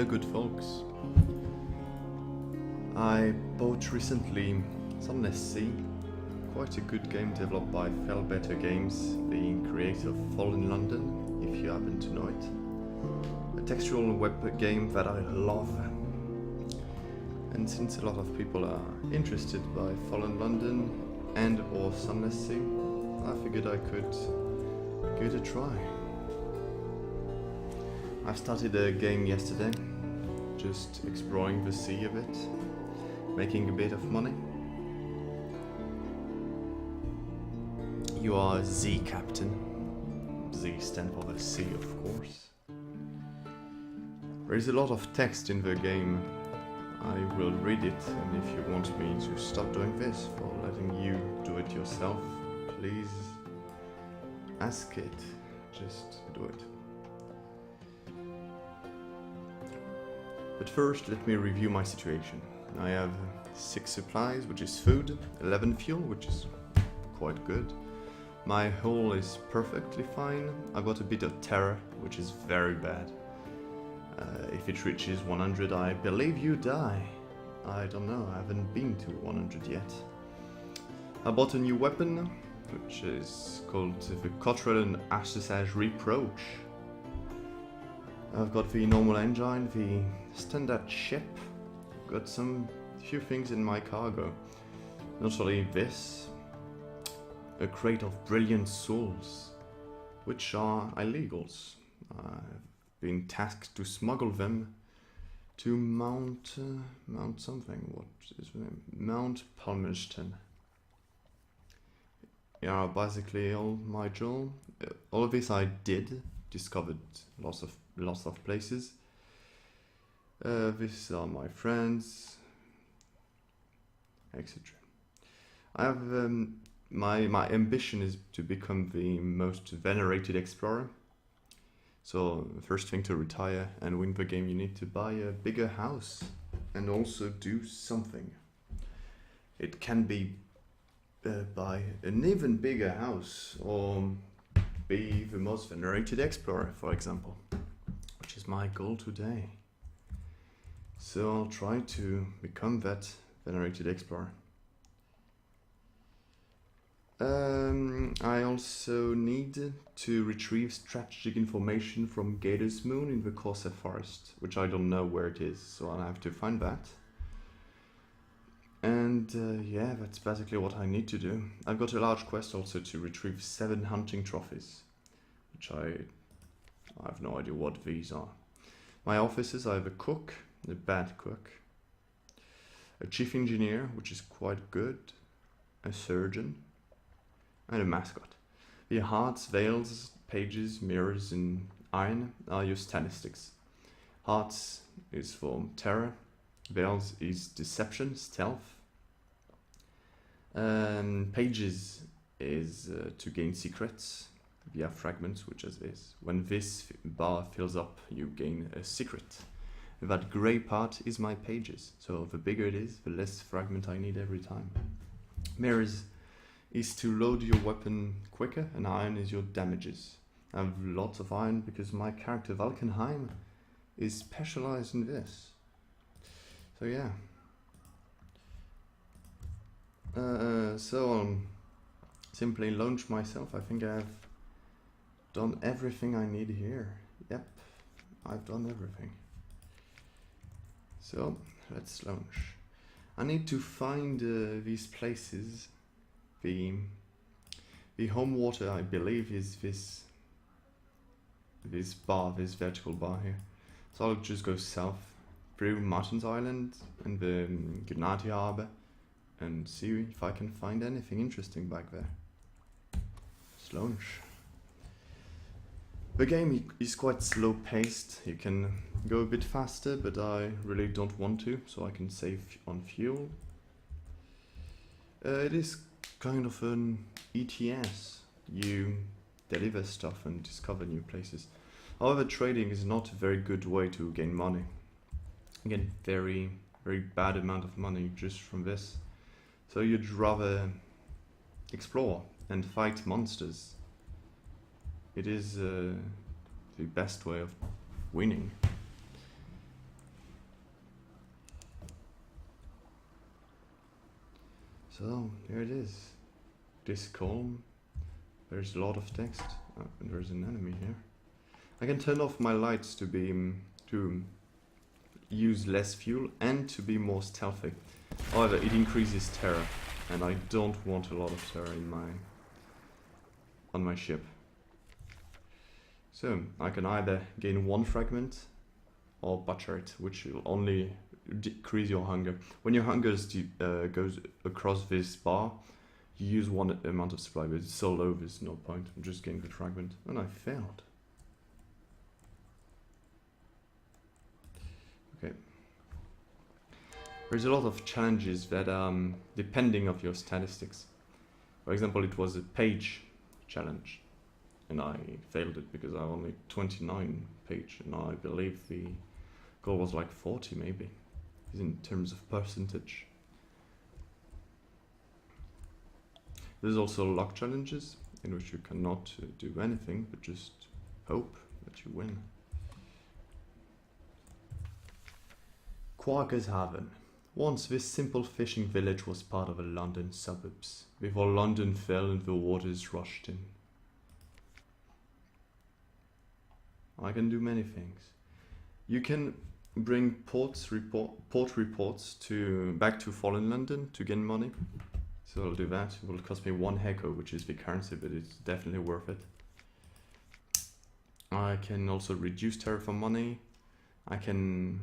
Hello good folks. I bought recently Sunless Sea, quite a good game developed by Better Games, the creator of Fallen London, if you happen to know it. A textual web game that I love. And since a lot of people are interested by Fallen London and or Sunless Sea, I figured I could give it a try. I started a game yesterday, just exploring the sea a bit, making a bit of money. You are Z Captain. Z stands for the sea, of course. There is a lot of text in the game. I will read it, and if you want me to stop doing this for letting you do it yourself, please ask it. Just do it. But first, let me review my situation. I have 6 supplies, which is food, 11 fuel, which is quite good. My hull is perfectly fine. I got a bit of terror, which is very bad. If it reaches 100, I believe you die. I don't know, I haven't been to 100 yet. I bought a new weapon, which is called the Cottrell and Assassin's Reproach. I've got the normal engine, the standard ship, got some few things in my cargo. Not only this, a crate of brilliant souls, which are illegals. I've been tasked to smuggle them to Mount something, what is the name? Mount Palmerston. Yeah, basically all my job. All of this I did, discovered lots of places. These are my friends, etc. I have my ambition is to become the most venerated explorer. So the first thing to retire and win the game, you need to buy a bigger house and also do something. It can be buy an even bigger house or be the most venerated explorer, for example, which is my goal today. So I'll try to become that venerated explorer. I also need to retrieve strategic information from Gator's Moon in the Corsair Forest, which I don't know where it is, so I'll have to find that. And yeah, that's basically what I need to do. I've got a large quest also to retrieve 7 hunting trophies, which I have no idea what these are. My offices, I have a cook, a bad cook, a chief engineer, which is quite good, a surgeon, and a mascot. The hearts, veils, pages, mirrors, and iron are your statistics. Hearts is for terror, veils is deception, stealth. Pages is to gain secrets via fragments, which is this. When this bar fills up, you gain a secret. That grey part is my pages, so the bigger it is, the less fragment I need every time. Mirrors is to load your weapon quicker, and iron is your damages. I have lots of iron because my character Valkenheim is specialized in this. So yeah. So I'll simply launch myself. I think I've done everything I need here. Yep, I've done everything. So let's launch. I need to find these places. The home water, I believe, is this bar, this vertical bar here. So I'll just go south through Martin's Island and the Gnati Harbor and see if I can find anything interesting back there. Let's launch. The game is quite slow paced. You can go a bit faster, but I really don't want to, so I can save on fuel. It is kind of an ETS. You deliver stuff and discover new places. However, trading is not a very good way to gain money. You get very bad amount of money just from this. So you'd rather explore and fight monsters. It is the best way of winning. So here it is. This column. There's a lot of text. And there's an enemy here. I can turn off my lights to be to use less fuel and to be more stealthy. However, it increases terror, and I don't want a lot of terror in on my ship. So I can either gain 1 fragment or butcher it, which will only decrease your hunger. When your hunger goes across this bar, you use 1 amount of supply, but it's so low there's no point. I'm just getting the fragment, and I failed. Okay. There's a lot of challenges that depending of your statistics. For example, it was a page challenge, and I failed it because I only 29 page, and I believe the goal was like 40 maybe, in terms of percentage. There's also luck challenges, in which you cannot do anything, but just hope that you win. Quakershaven. Once this simple fishing village was part of a London suburbs, before London fell and the waters rushed in. I can do many things. You can bring port reports back to fallen London to gain money. So I'll do that. It will cost me 1 heko, which is the currency, but it's definitely worth it. I can also reduce terror for money. I can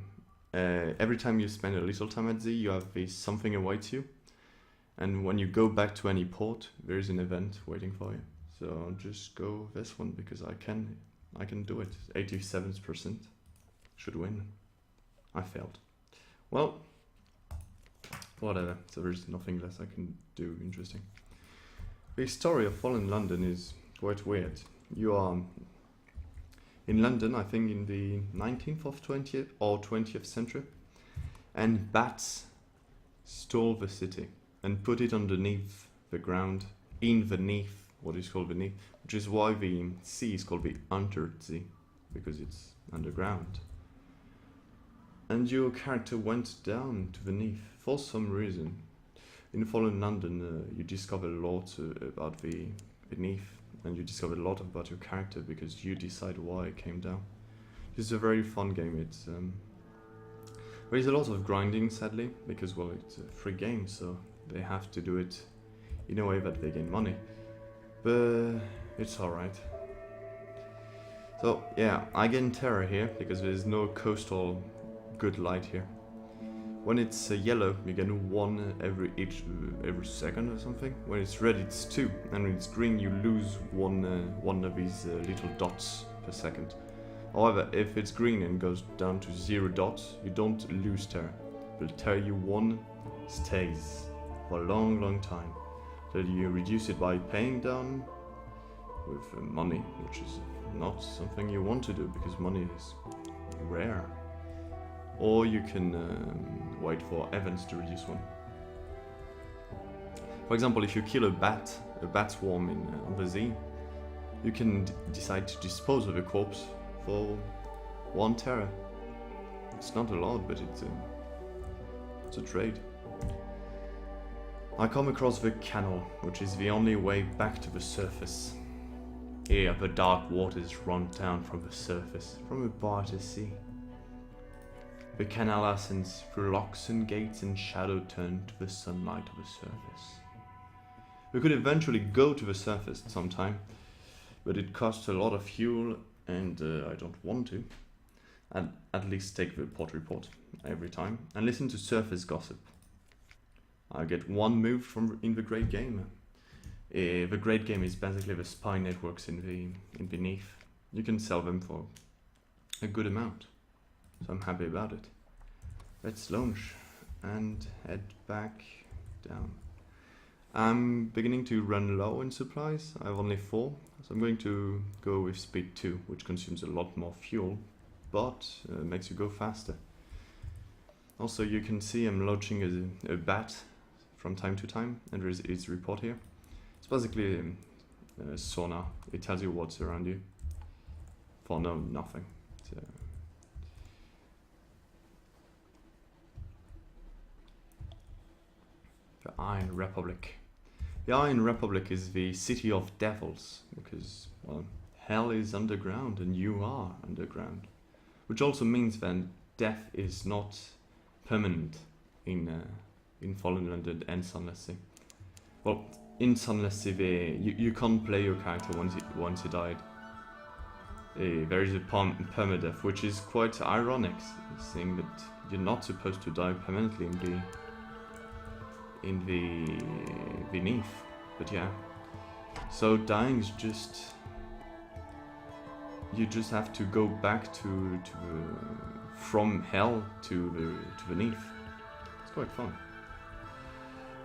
every time you spend a little time at sea, you have something awaits you, and when you go back to any port, there is an event waiting for you. So I'll just go this one because I can do it. 87% should win. I failed. Well, whatever. So there's nothing less I can do interesting. The story of fallen London is quite weird. You are in London, I think in the 19th or 20th century, and bats stole the city and put it underneath the ground, beneath what is called beneath, which is why the sea is called the Untersee, because it's underground. And your character went down to beneath for some reason. In fallen London, you discover a lot about the beneath, and you discover a lot about your character because you decide why it came down. It's a very fun game. There's a lot of grinding, sadly, because, well, it's a free game, so they have to do it in a way that they gain money. But it's alright. So, yeah, I gain terror here because there's no coastal good light here. When it's yellow, you get 1 every second or something. When it's red, it's 2, and when it's green, you lose one of these little dots per second. However, if it's green and goes down to 0 dots, you don't lose terror. But terror you won stays for a long, long time. So you reduce it by paying down with money, which is not something you want to do because money is rare. Or you can wait for events to reduce one. For example, if you kill a bat swarm on the sea, you can decide to dispose of a corpse for 1 terror. It's not a lot, but it's a trade. I come across the canal, which is the only way back to the surface. Here, the dark waters run down from the surface, from a bar to sea. The canal ascends through locks and gates and shadow turned to the sunlight of the surface. We could eventually go to the surface at some time, but it costs a lot of fuel and I don't want to. I'd at least take the port report every time and listen to surface gossip. I get 1 move in the Great Game. The Great Game is basically the spy networks in beneath. You can sell them for a good amount. So I'm happy about it. Let's launch and head back down. I'm beginning to run low in supplies. I have only 4, so I'm going to go with speed 2, which consumes a lot more fuel, but makes you go faster. Also, you can see I'm launching a bat from time to time, and there is its report here. It's basically a sonar. It tells you what's around you for nothing. So, the Iron Republic. The Iron Republic is the city of devils, because, well, hell is underground and you are underground. Which also means that death is not permanent in Fallen London and Sunless Sea. Well, in Sunless Sea, you can't play your character once you died. There is a permadeath, which is quite ironic, seeing that you're not supposed to die permanently in the beneath. But yeah, so dying is just, you just have to go back to from hell to beneath. It's quite fun.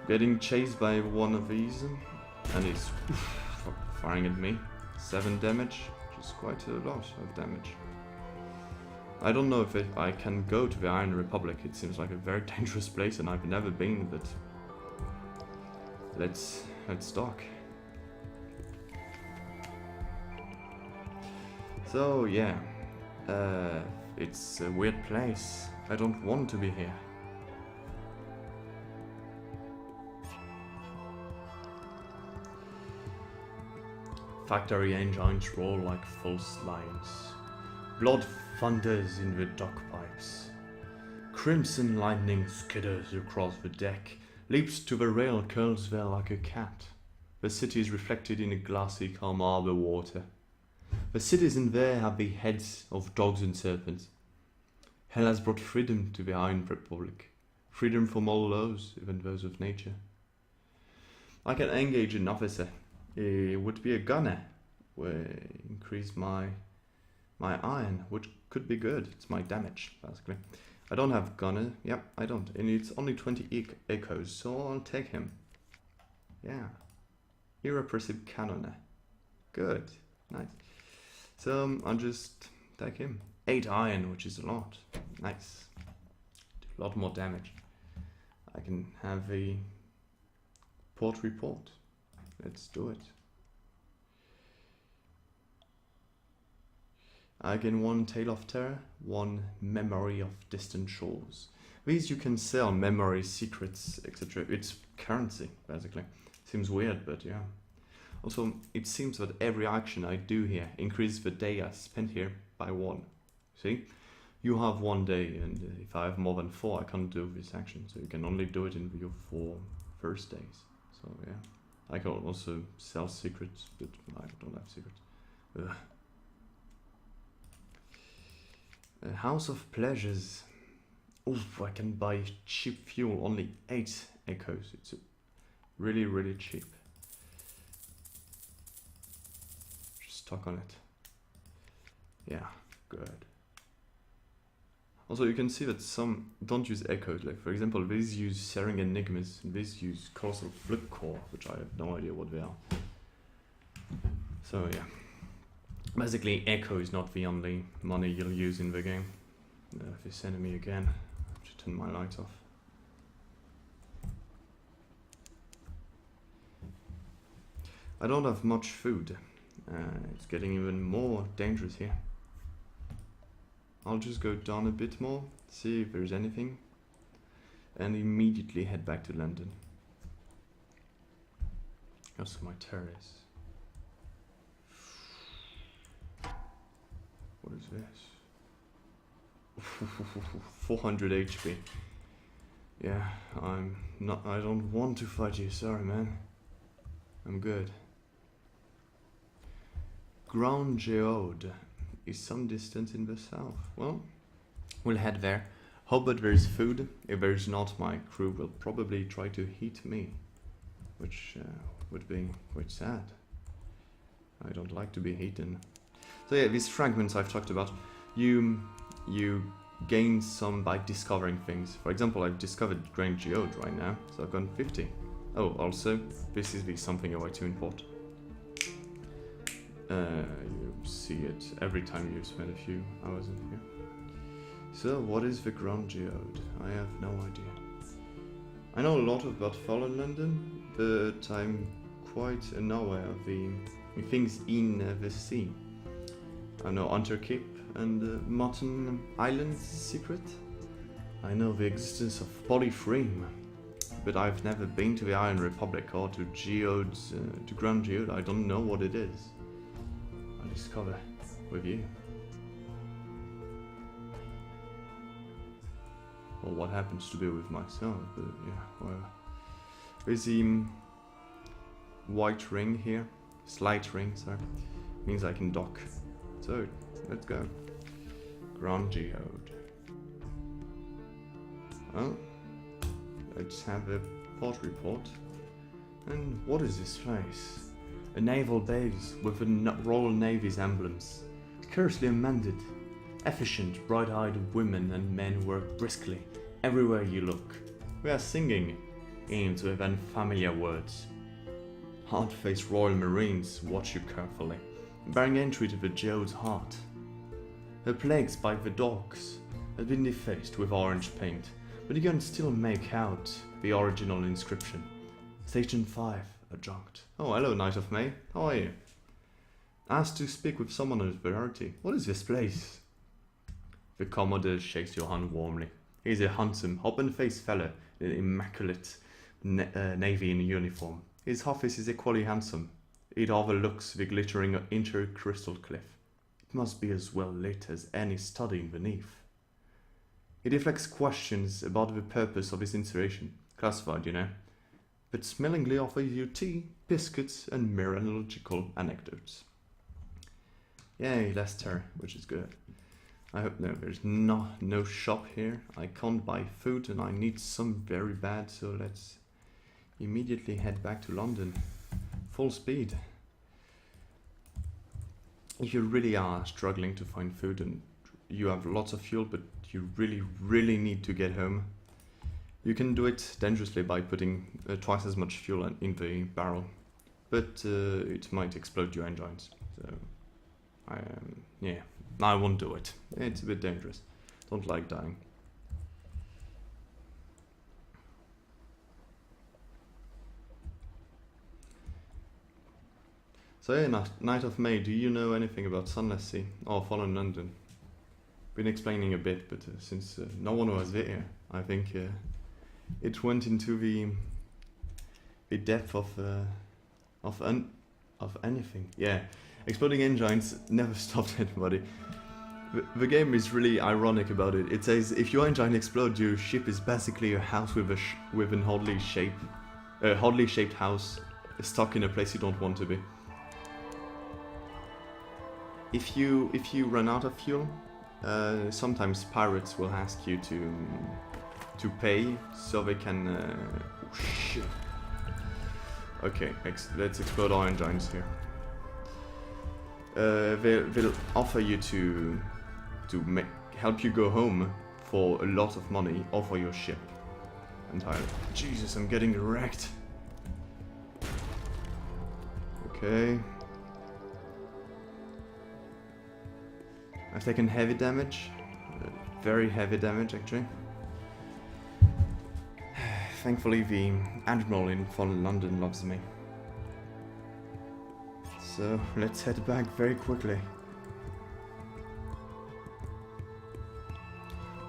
Getting chased by one of these, and it's firing at me. 7 damage, which is quite a lot of damage. I don't know if I can go to the Iron Republic. It seems like a very dangerous place, and I've never been, but let's talk. So yeah, it's a weird place. I don't want to be here. Factory engines roll like false lions. Blood thunders in the dock pipes. Crimson lightning skitters across the deck, leaps to the rail, curls there like a cat. The city is reflected in a glassy, calm arbor water. The citizens there have the heads of dogs and serpents. Hell has brought freedom to the Iron Republic. Freedom from all laws, even those of nature. I can engage an officer. It would be a gunner. Increase my iron, which could be good. It's my damage, basically. I don't have gunner. Yep, I don't. And it's only 20 echoes, so I'll take him. Yeah. Irrepressive cannoner. Good. Nice. So I'll just take him. 8 iron, which is a lot. Nice. A lot more damage. I can have a port report. Let's do it. I gain 1 Tale of Terror, 1 Memory of Distant Shores. These you can sell, memories, secrets, etc. It's currency, basically. Seems weird, but yeah. Also, it seems that every action I do here increases the day I spent here by 1. See? You have 1 day, and if I have more than 4, I can't do this action. So you can only do it in your 4 first days. So yeah. I can also sell secrets, but I don't have secrets. Ugh. A House of Pleasures. Oof, I can buy cheap fuel, only 8 echoes. It's really, really cheap. Just stuck on it. Yeah, good. Also, you can see that some don't use echoes. Like, for example, these use Searing Enigmas, and these use Colossal Flip Core, which I have no idea what they are. So, yeah. Basically, echo is not the only money you'll use in the game. This enemy again. I have to turn my light off. I don't have much food. It's getting even more dangerous here. I'll just go down a bit more, see if there's anything, and immediately head back to London. That's my terrace. What is this? 400 HP. Yeah, I don't want to fight you, sorry man. I'm good. Ground Geode is some distance in the south. Well, we'll head there. Hope that there's food. If there's not, my crew will probably try to heat me, which would be quite sad. I don't like to be eaten. So yeah, these fragments I've talked about, you gain some by discovering things. For example, I've discovered Grand Geode right now, so I've gone 50. Oh, also, this is something I like to import. You see it every time you spend a few hours in here. So, what is the Ground Geode? I have no idea. I know a lot about Fallen London, but I'm quite unaware of the things in the sea. I know Hunter Cape and Mutton Island's secret. I know the existence of Polyframe, but I've never been to the Iron Republic or to Geode's, to Grand Geode. I don't know what it is. I'll discover with you. Or what happens to be with myself, but yeah, well. There's the white ring here, slight ring, sorry, means I can dock. So, let's go. Grand Geode. Oh, let's have a port report. And what is this place? A naval base with the Royal Navy's emblems, curiously amended. Efficient, bright-eyed women and men work briskly everywhere you look. We are singing hymns with unfamiliar words. Hard-faced Royal Marines watch you carefully, bearing entry to the Geode's heart. The plagues by the docks have been defaced with orange paint, but you can still make out the original inscription. Station 5, adjunct. Oh, hello, Knight of May. How are you? Asked to speak with someone of priority. What is this place? The Commodore shakes your hand warmly. He's a handsome, open-faced fellow in an immaculate navy uniform. His office is equally handsome. It overlooks the glittering inter-crystal cliff. It must be as well lit as any studying beneath. He deflects questions about the purpose of his installation, classified, you know, but smellingly offers you tea, biscuits, and mineralogical anecdotes. Yay, Lester, which is good. I hope there's no shop here. I can't buy food and I need some very bad, so let's immediately head back to London. Full speed. If you really are struggling to find food and you have lots of fuel, but you really need to get home, you can do it dangerously by putting twice as much fuel in the barrel, but it might explode your engines. So, yeah, I won't do it. It's a bit dangerous. Don't like dying. So yeah, Knight of May, do you know anything about Sunless Sea or Fallen London? Been explaining a bit, but since no one was there, I think it went into the depth of anything. Yeah, exploding engines never stopped anybody. The game is really ironic about it. It says if your engine explodes, your ship is basically a house with an oddly shaped house stuck in a place you don't want to be. If you run out of fuel, sometimes pirates will ask you to pay so they can. Oh shit. Okay, let's explode our engines here. They'll offer you to help you go home for a lot of money or for your ship entirely. Jesus, I'm getting wrecked. Okay. I've taken heavy damage. Very heavy damage, actually. Thankfully, the Admiral in Fallen London loves me. So, let's head back very quickly.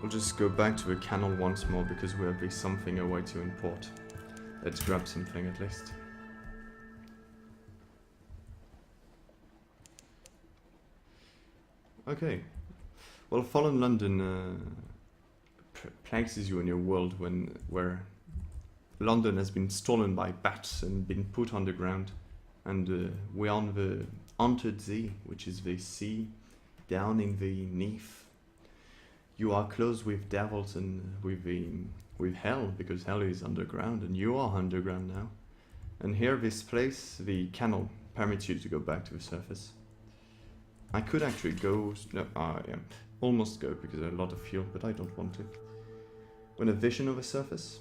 We'll just go back to the canal once more because we have something away to import. Let's grab something at least. Okay. Well, Fallen London places you in your world where London has been stolen by bats and been put underground, and we're on the Haunted Sea, which is the sea down in the Neath. You are close with devils and with hell, because hell is underground and you are underground now. And here, this place, the canal, permits you to go back to the surface. I could actually go, no, yeah, almost go because there's a lot of fuel, but I don't want to. When a vision of a surface,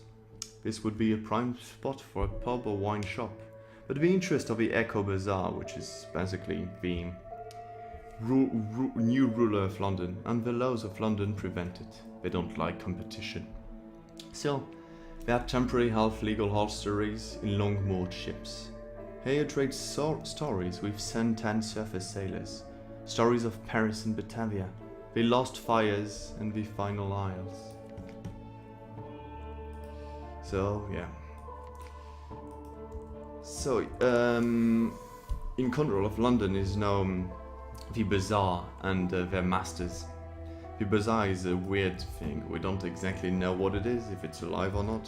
this would be a prime spot for a pub or wine shop. But the interest of the Echo Bazaar, which is basically the new ruler of London, and the laws of London prevent it. They don't like competition. So, they have temporary half-legal hostelries in long-moored ships. Here you trade stories with sun-tanned surface sailors, stories of Paris and Batavia, the lost fires and the final isles. So, yeah. So, in control of London is now the Bazaar and their masters. The Bazaar is a weird thing. We don't exactly know what it is, if it's alive or not.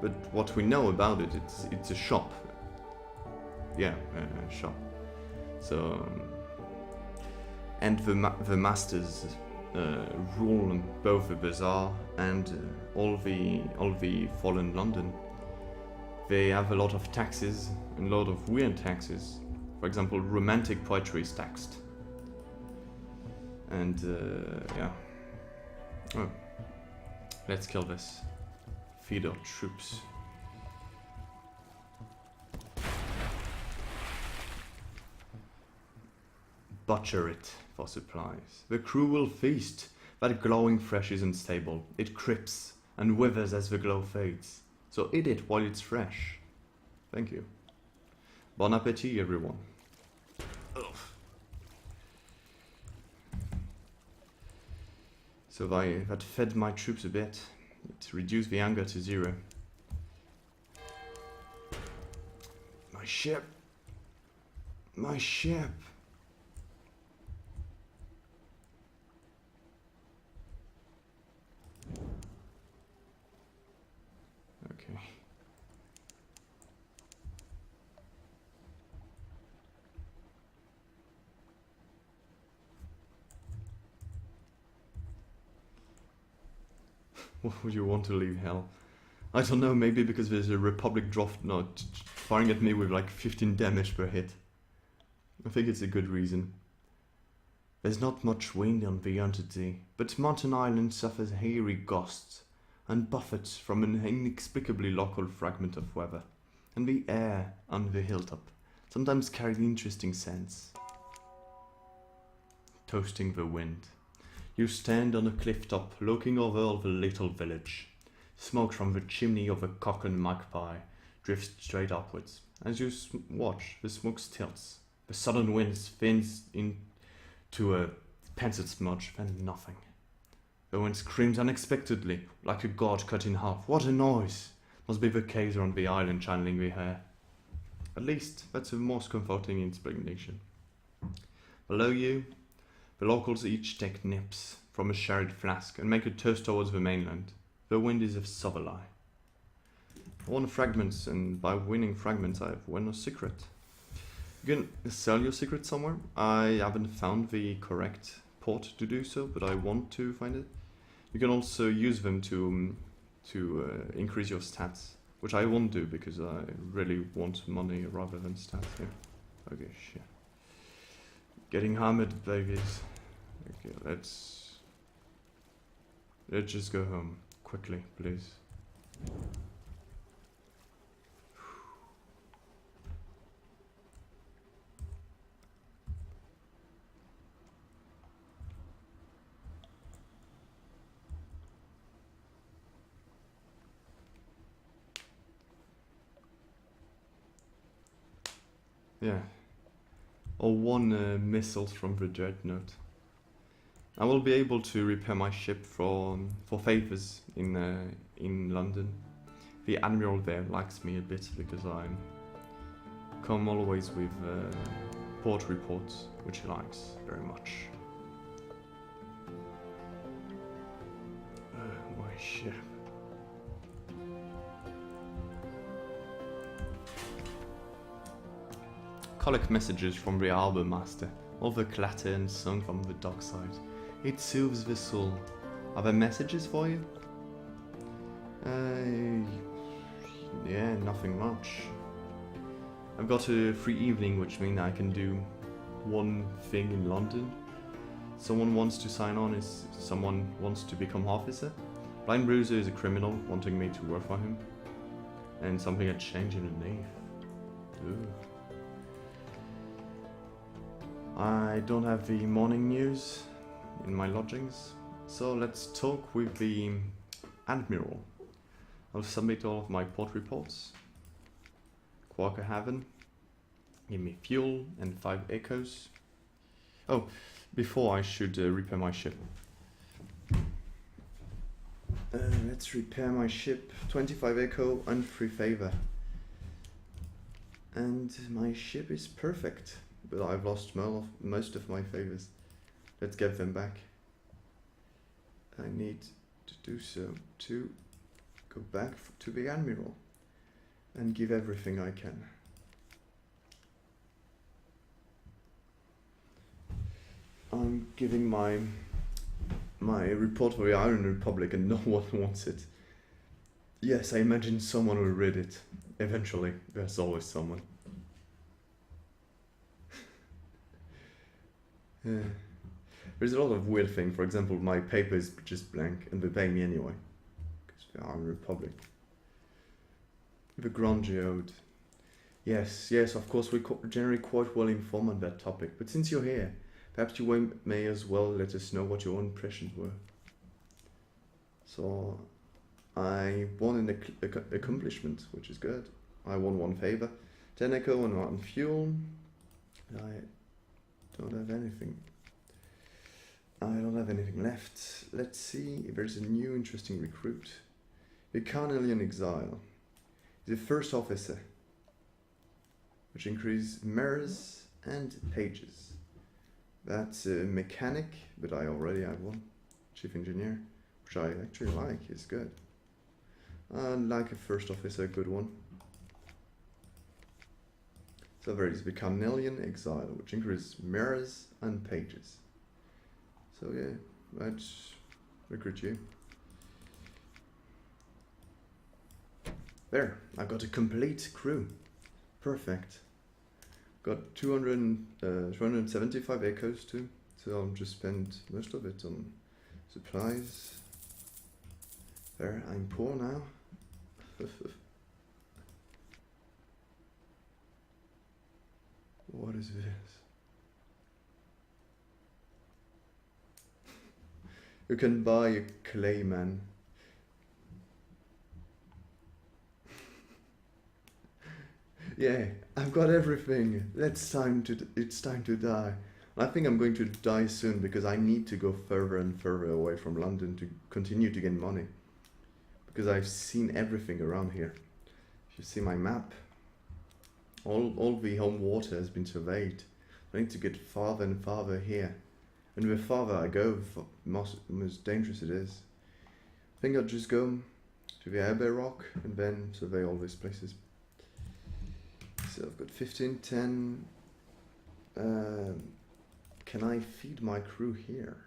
But what we know about it, it's a shop. Yeah, a shop. So, and the masters rule both the Bazaar and all the fallen London. They have a lot of taxes, and a lot of weird taxes. For example, romantic poetry is taxed. And yeah. Oh, let's kill this. Feed our troops. Butcher it for supplies. The crew will feast. That glowing flesh isn't stable. It crips and withers as the glow fades. So eat it while it's fresh. Thank you. Bon appetit, everyone. Ugh. So that fed my troops a bit. It reduced the anger to 0. My ship. My ship. Okay. Why would you want to leave hell? I don't know, maybe because there's a Republic Dreadnought firing at me with like 15 damage per hit. I think it's a good reason. There's not much wind on the entity, but Mountain Island suffers hairy gusts and buffets from an inexplicably local fragment of weather, and the air on the hilltop sometimes carries interesting scents. Toasting the wind. You stand on a cliff top looking over the little village. Smoke from the chimney of a cock and magpie drifts straight upwards. As you watch, the smoke tilts. The sudden wind spins into a pencil smudge, then nothing. The wind screams unexpectedly, like a god cut in half. What a noise! Must be the Kaiser on the island channeling the air. At least, that's the most comforting explanation. Below you, the locals each take nips from a sherry flask and make a toast towards the mainland. The wind is a southerly. I won fragments, and by winning fragments I have won a secret. You can sell your secret somewhere. I haven't found the correct port to do so, but I want to find it. You can also use them to increase your stats, which I won't do because I really want money rather than stats here. Okay, shit. Getting hammered, babies. Okay, let's just go home quickly, please. Yeah. Or 1 missiles from the Dreadnought. I will be able to repair my ship for favors in London. The admiral there likes me a bit because I come always with port reports, which he likes very much. My ship. Collect messages from the harbour master, all the clatter and song from the dockside. It soothes the soul. Are there messages for you? Yeah, nothing much. I've got a free evening, which means I can do one thing in London. Someone wants to sign on, someone wants to become officer. Blind Bruiser is a criminal wanting me to work for him. And something had changed in the nave. Ooh. I don't have the morning news in my lodgings, so let's talk with the Admiral. I'll submit all of my port reports. Quarker Haven. Give me fuel and 5 echoes. Oh, before I should repair my ship. Let's repair my ship. 25 echo and 3 favor. And my ship is perfect, but I've lost most of my favors. Let's get them back. I need to do so to go back to the Admiral and give everything I can. I'm giving my report for the Iron Republic and no one wants it. Yes, I imagine someone will read it. Eventually, there's always someone. Yeah. There's a lot of weird things. For example, my paper is just blank and they pay me anyway. Because the Iron Republic. The Grand Geode. Yes, of course, we're generally quite well informed on that topic. But since you're here, perhaps you may as well let us know what your own impressions were. So, I won an accomplishment, which is good. I won 1 favor, 10 echo and 1 fuel. I don't have anything. I don't have anything left. Let's see if there's a new interesting recruit. The Carnelian Exile. The first officer, which increases mirrors and pages. That's a mechanic, but I already have one. Chief engineer, which I actually like, is good. Like a first officer, a good one. So there is the Carnelian Exile, which increases mirrors and pages. So yeah, let's recruit you. There, I got a complete crew. Perfect. Got 275 echoes too, so I'll just spend most of it on supplies. There, I'm poor now. What is this? You can buy a Clayman. Yeah, I've got everything. It's time to die. I think I'm going to die soon because I need to go further and further away from London to continue to get money. Because I've seen everything around here. If you see my map, all the home water has been surveyed. I need to get farther and farther here. And the farther I go, the most dangerous it is. I think I'll just go to the Airbear Rock and then survey all these places. So I've got 15, 10. Can I feed my crew here?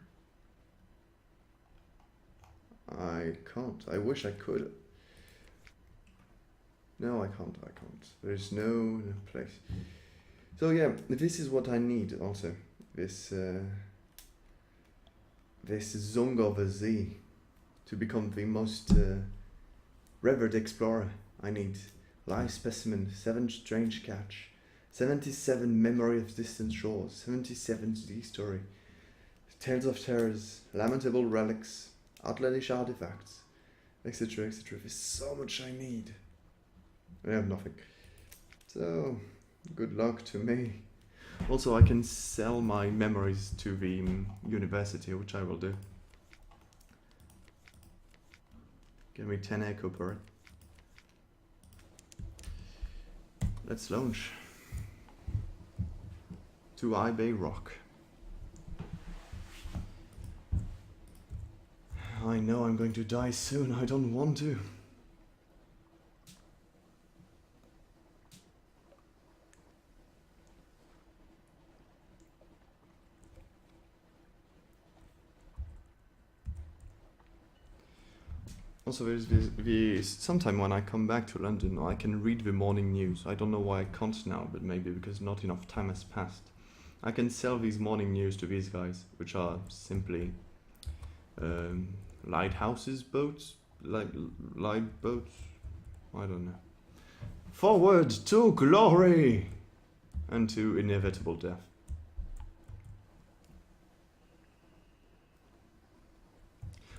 I can't. I wish I could. No, I can't. There's no place. So yeah, this is what I need also. This Zong of a Z to become the most revered explorer. I need live specimen, 7 strange catch, 77 memory of distant shores, 77 Z story, tales of terrors, lamentable relics, outlandish artifacts, etc. etc. There's so much I need. I have nothing. So good luck to me. Also, I can sell my memories to the university, which I will do. Give me 10 echo per it. Let's launch to Bay Rock. I know I'm going to die soon. I don't want to. Also, there's sometime when I come back to London, I can read the morning news. I don't know why I can't now, but maybe because not enough time has passed. I can sell these morning news to these guys, which are simply lighthouses, boats, light boats. I don't know. Forward to glory and to inevitable death.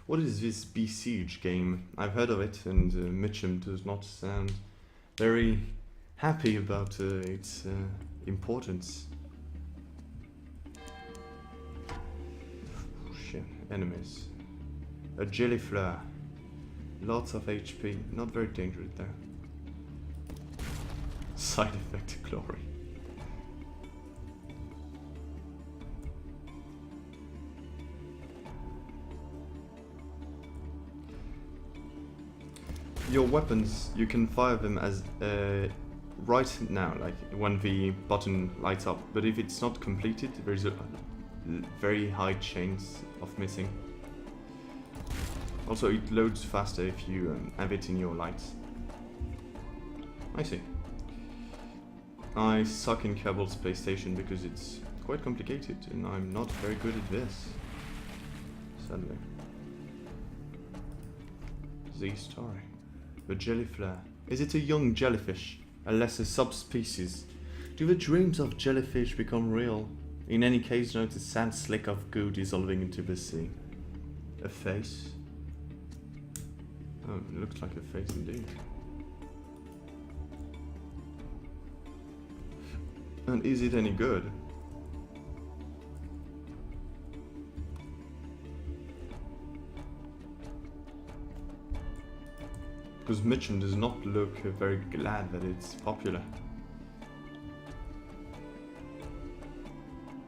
What is this Besiege game? I've heard of it, and Mitchum does not sound very happy about its importance. Shit, enemies. A Jellyflower. Lots of HP, not very dangerous though. Side effect glory. Your weapons, you can fire them as right now, like when the button lights up, but if it's not completed, there's a very high chance of missing. Also, it loads faster if you have it in your lights. I see. I suck in Kerbal's PlayStation because it's quite complicated and I'm not very good at this. Sadly. Z-Story. The jellyflare. Is it a young jellyfish? A lesser subspecies? Do the dreams of jellyfish become real? In any case, note a sad slick of goo dissolving into the sea. A face? Oh, it looks like a face indeed. And is it any good? Because Mitchum does not look very glad that it's popular.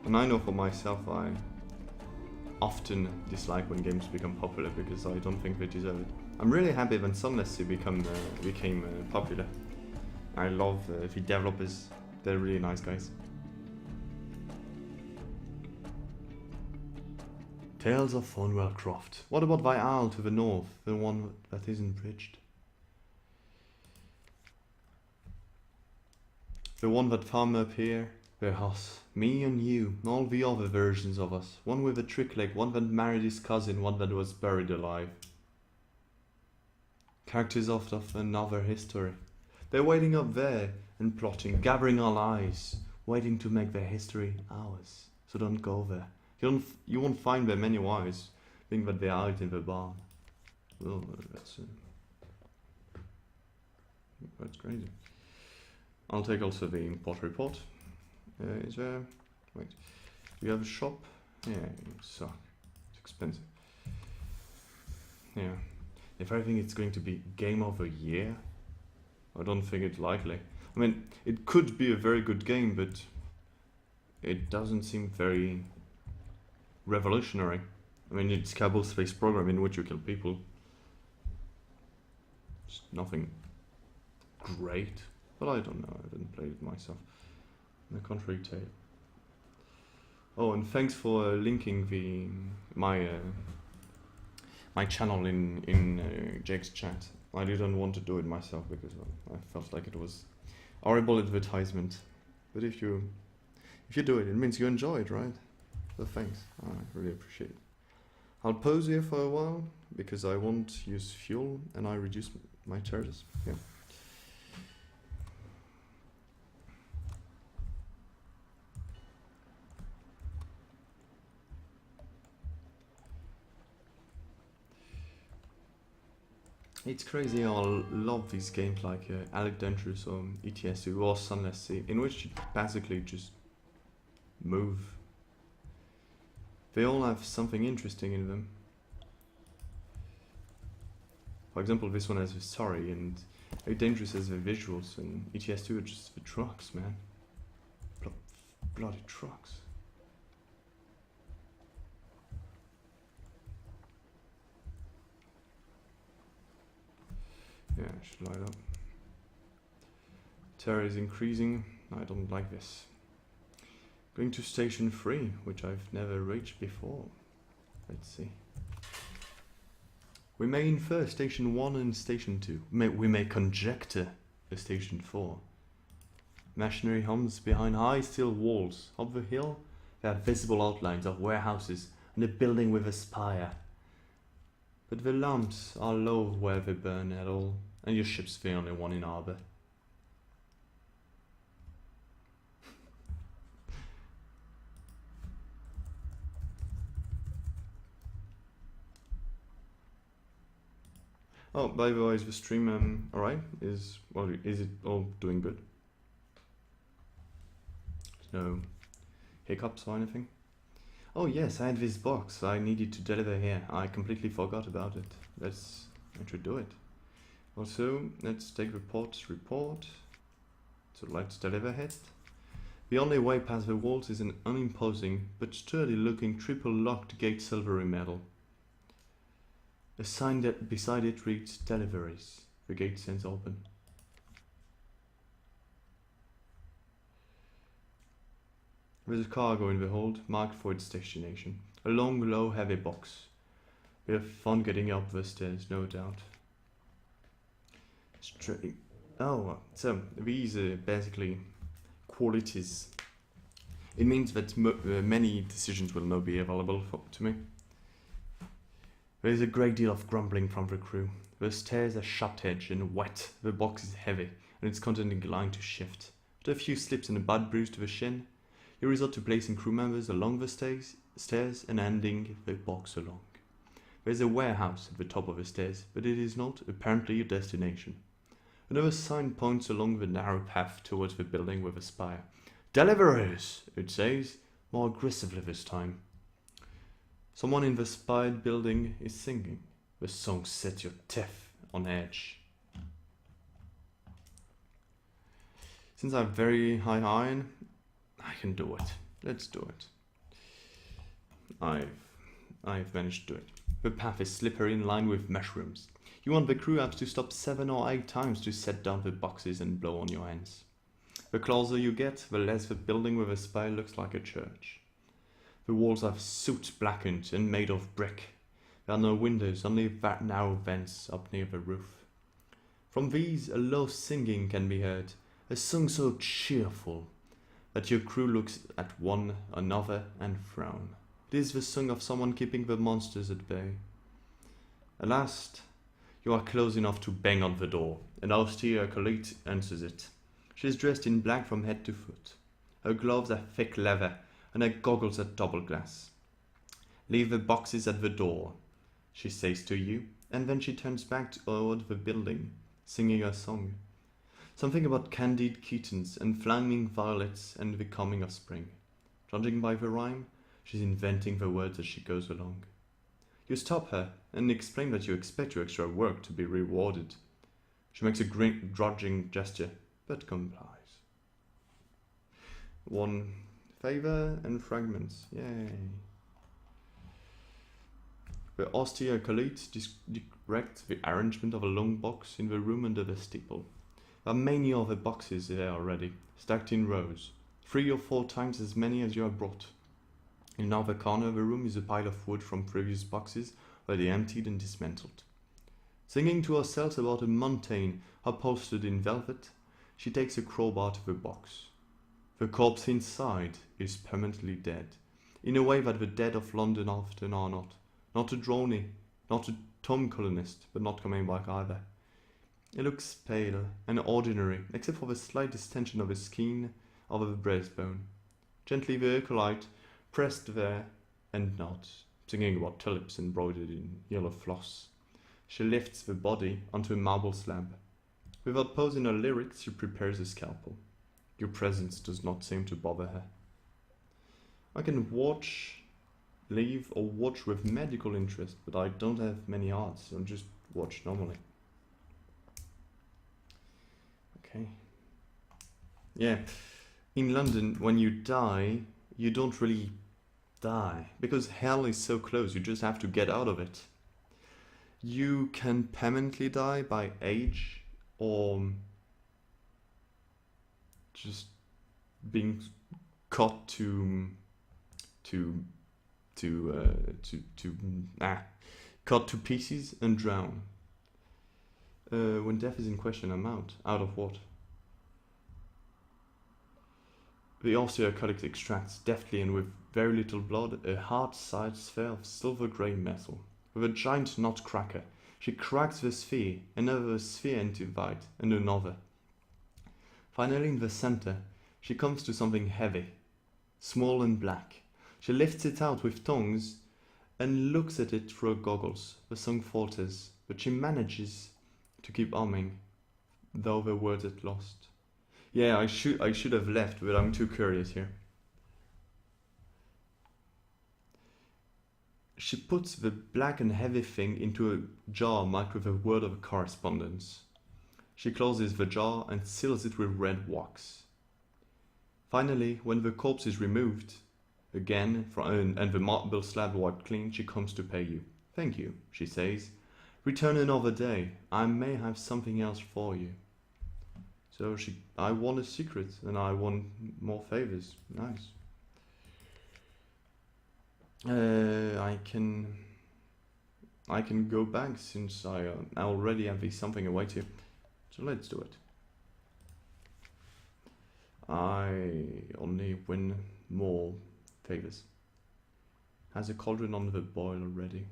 And I know for myself, I often dislike when games become popular because I don't think they deserve it. I'm really happy when Sunless Sea became popular. I love the developers. They're really nice guys. Tales of Thornwell Croft. What about the isle to the north, the one that isn't bridged? The one that farm up here, the us, me and you, all the other versions of us. One with a trick leg, one that married his cousin, one that was buried alive. Characters of another history. They're waiting up there and plotting, gathering our lies, waiting to make their history ours. So don't go there. You won't find them anywise, being that they're out in the barn. Oh, that's crazy. I'll take also the import report. Is there... Wait. Do you have a shop? Yeah, you suck. It's expensive. Yeah. If I think it's going to be game of the year, I don't think it's likely. I mean, it could be a very good game, but it doesn't seem very revolutionary. I mean, it's Kerbal Space Program in which you kill people. It's nothing great, but I don't know. I didn't play it myself. I can't really tell. Oh, and thanks for linking my channel in Jake's chat. I didn't want to do it myself because I felt like it was horrible advertisement. But if you do it, it means you enjoy it, right? So thanks. I really appreciate it. I'll pause here for a while because I won't use fuel and I reduce my charges. Yeah. It's crazy how I love these games like Alec Dangerous or ETS2 or Sunless Sea, in which you basically just move. They all have something interesting in them. For example, this one has the story, and Alec Dangerous has the visuals, and ETS2 are just the trucks, man. Bloody trucks. Yeah, I should light up. Terror is increasing. I don't like this. Going to station 3, which I've never reached before. Let's see. We may infer station 1 and station 2. We may conjecture a station 4. Machinery hums behind high steel walls. Up the hill, there are visible outlines of warehouses and a building with a spire. But the lamps are low where they burn at all, and your ship's the only one in harbour. Oh, by the way, is the stream alright? Is it all doing good? No hiccups or anything? Oh yes, I had this box I needed to deliver here. I completely forgot about it. I should do it. Also, let's take report. So let's deliver it. The only way past the walls is an unimposing but sturdy-looking triple-locked gate silvery metal. A sign that beside it reads "Deliveries." The gate stands open. There's a cargo in the hold, marked for its destination. A long, low, heavy box. We have fun getting up the stairs, no doubt. Oh, so these are basically qualities. It means that many decisions will not be available to me. There is a great deal of grumbling from the crew. The stairs are sharp-edged and wet, the box is heavy, and its content inclined to shift. After a few slips and a bad bruise to the shin, you resort to placing crew members along the stairs and handing the box along. There is a warehouse at the top of the stairs, but it is not, apparently, your destination. Another sign points along the narrow path towards the building with a spire. "Deliverers!" it says, more aggressively this time. Someone in the spired building is singing. The song sets your teeth on edge. Since I have very high iron, I can do it. Let's do it. I've managed to do it. The path is slippery and lined with mushrooms. You want the crew apps to stop 7 or 8 times to set down the boxes and blow on your hands. The closer you get, the less the building with a spire looks like a church. The walls are soot blackened and made of brick. There are no windows, only narrow vents up near the roof. From these, a low singing can be heard, a song so cheerful that your crew looks at one another and frown. It is the song of someone keeping the monsters at bay. At last, you are close enough to bang on the door. An austere acolyte answers it. She is dressed in black from head to foot. Her gloves are thick leather, and her goggles are double glass. "Leave the boxes at the door," she says to you, and then she turns back toward the building, singing her song. Something about candied kittens and flaming violets and the coming of spring. Judging by the rhyme, she's inventing the words as she goes along. You stop her and explain that you expect your extra work to be rewarded. She makes a grudging gesture, but complies. 1 favor and fragments. Yay. The austere acolyte directs the arrangement of a long box in the room under the steeple. There are many other boxes there already, stacked in rows, 3 or 4 times as many as you have brought. In another corner of the room is a pile of wood from previous boxes, already emptied and dismantled. Singing to herself about a mountain upholstered in velvet, she takes a crowbar to the box. The corpse inside is permanently dead, in a way that the dead of London often are not. Not a droney, not a Tom colonist, but not coming back either. It looks pale and ordinary, except for the slight distension of the skin over the breastbone. Gently the acolyte, pressed there and nods, singing about tulips embroidered in yellow floss. She lifts the body onto a marble slab. Without pausing her lyrics, she prepares a scalpel. Your presence does not seem to bother her. I can watch, leave, or watch with medical interest, but I don't have many arts, so just watch normally. Okay. Yeah. In London, when you die, you don't really die, because hell is so close, you just have to get out of it. You can permanently die by age, or just being cut cut to pieces and drown. When death is in question, I'm out. Out of what? The austere acolyte extracts deftly and with very little blood a hard-sized sphere of silver-grey metal. With a giant nutcracker, she cracks the sphere, another sphere into bite, and another. Finally, in the center, she comes to something heavy, small and black. She lifts it out with tongs and looks at it through her goggles. The song falters, but she manages to keep humming, though the words are lost. Yeah, I should have left, but I'm too curious here. She puts the black and heavy thing into a jar marked with a word of correspondence. She closes the jar and seals it with red wax. Finally, when the corpse is removed, again, and the marble slab wiped clean, she comes to pay you. Thank you, she says. Return another day. I may have something else for you. So I won a secret and I won more favors. Nice. I can go back since I already have something await you. So let's do it. I only win more favors. Has a cauldron on the boil already.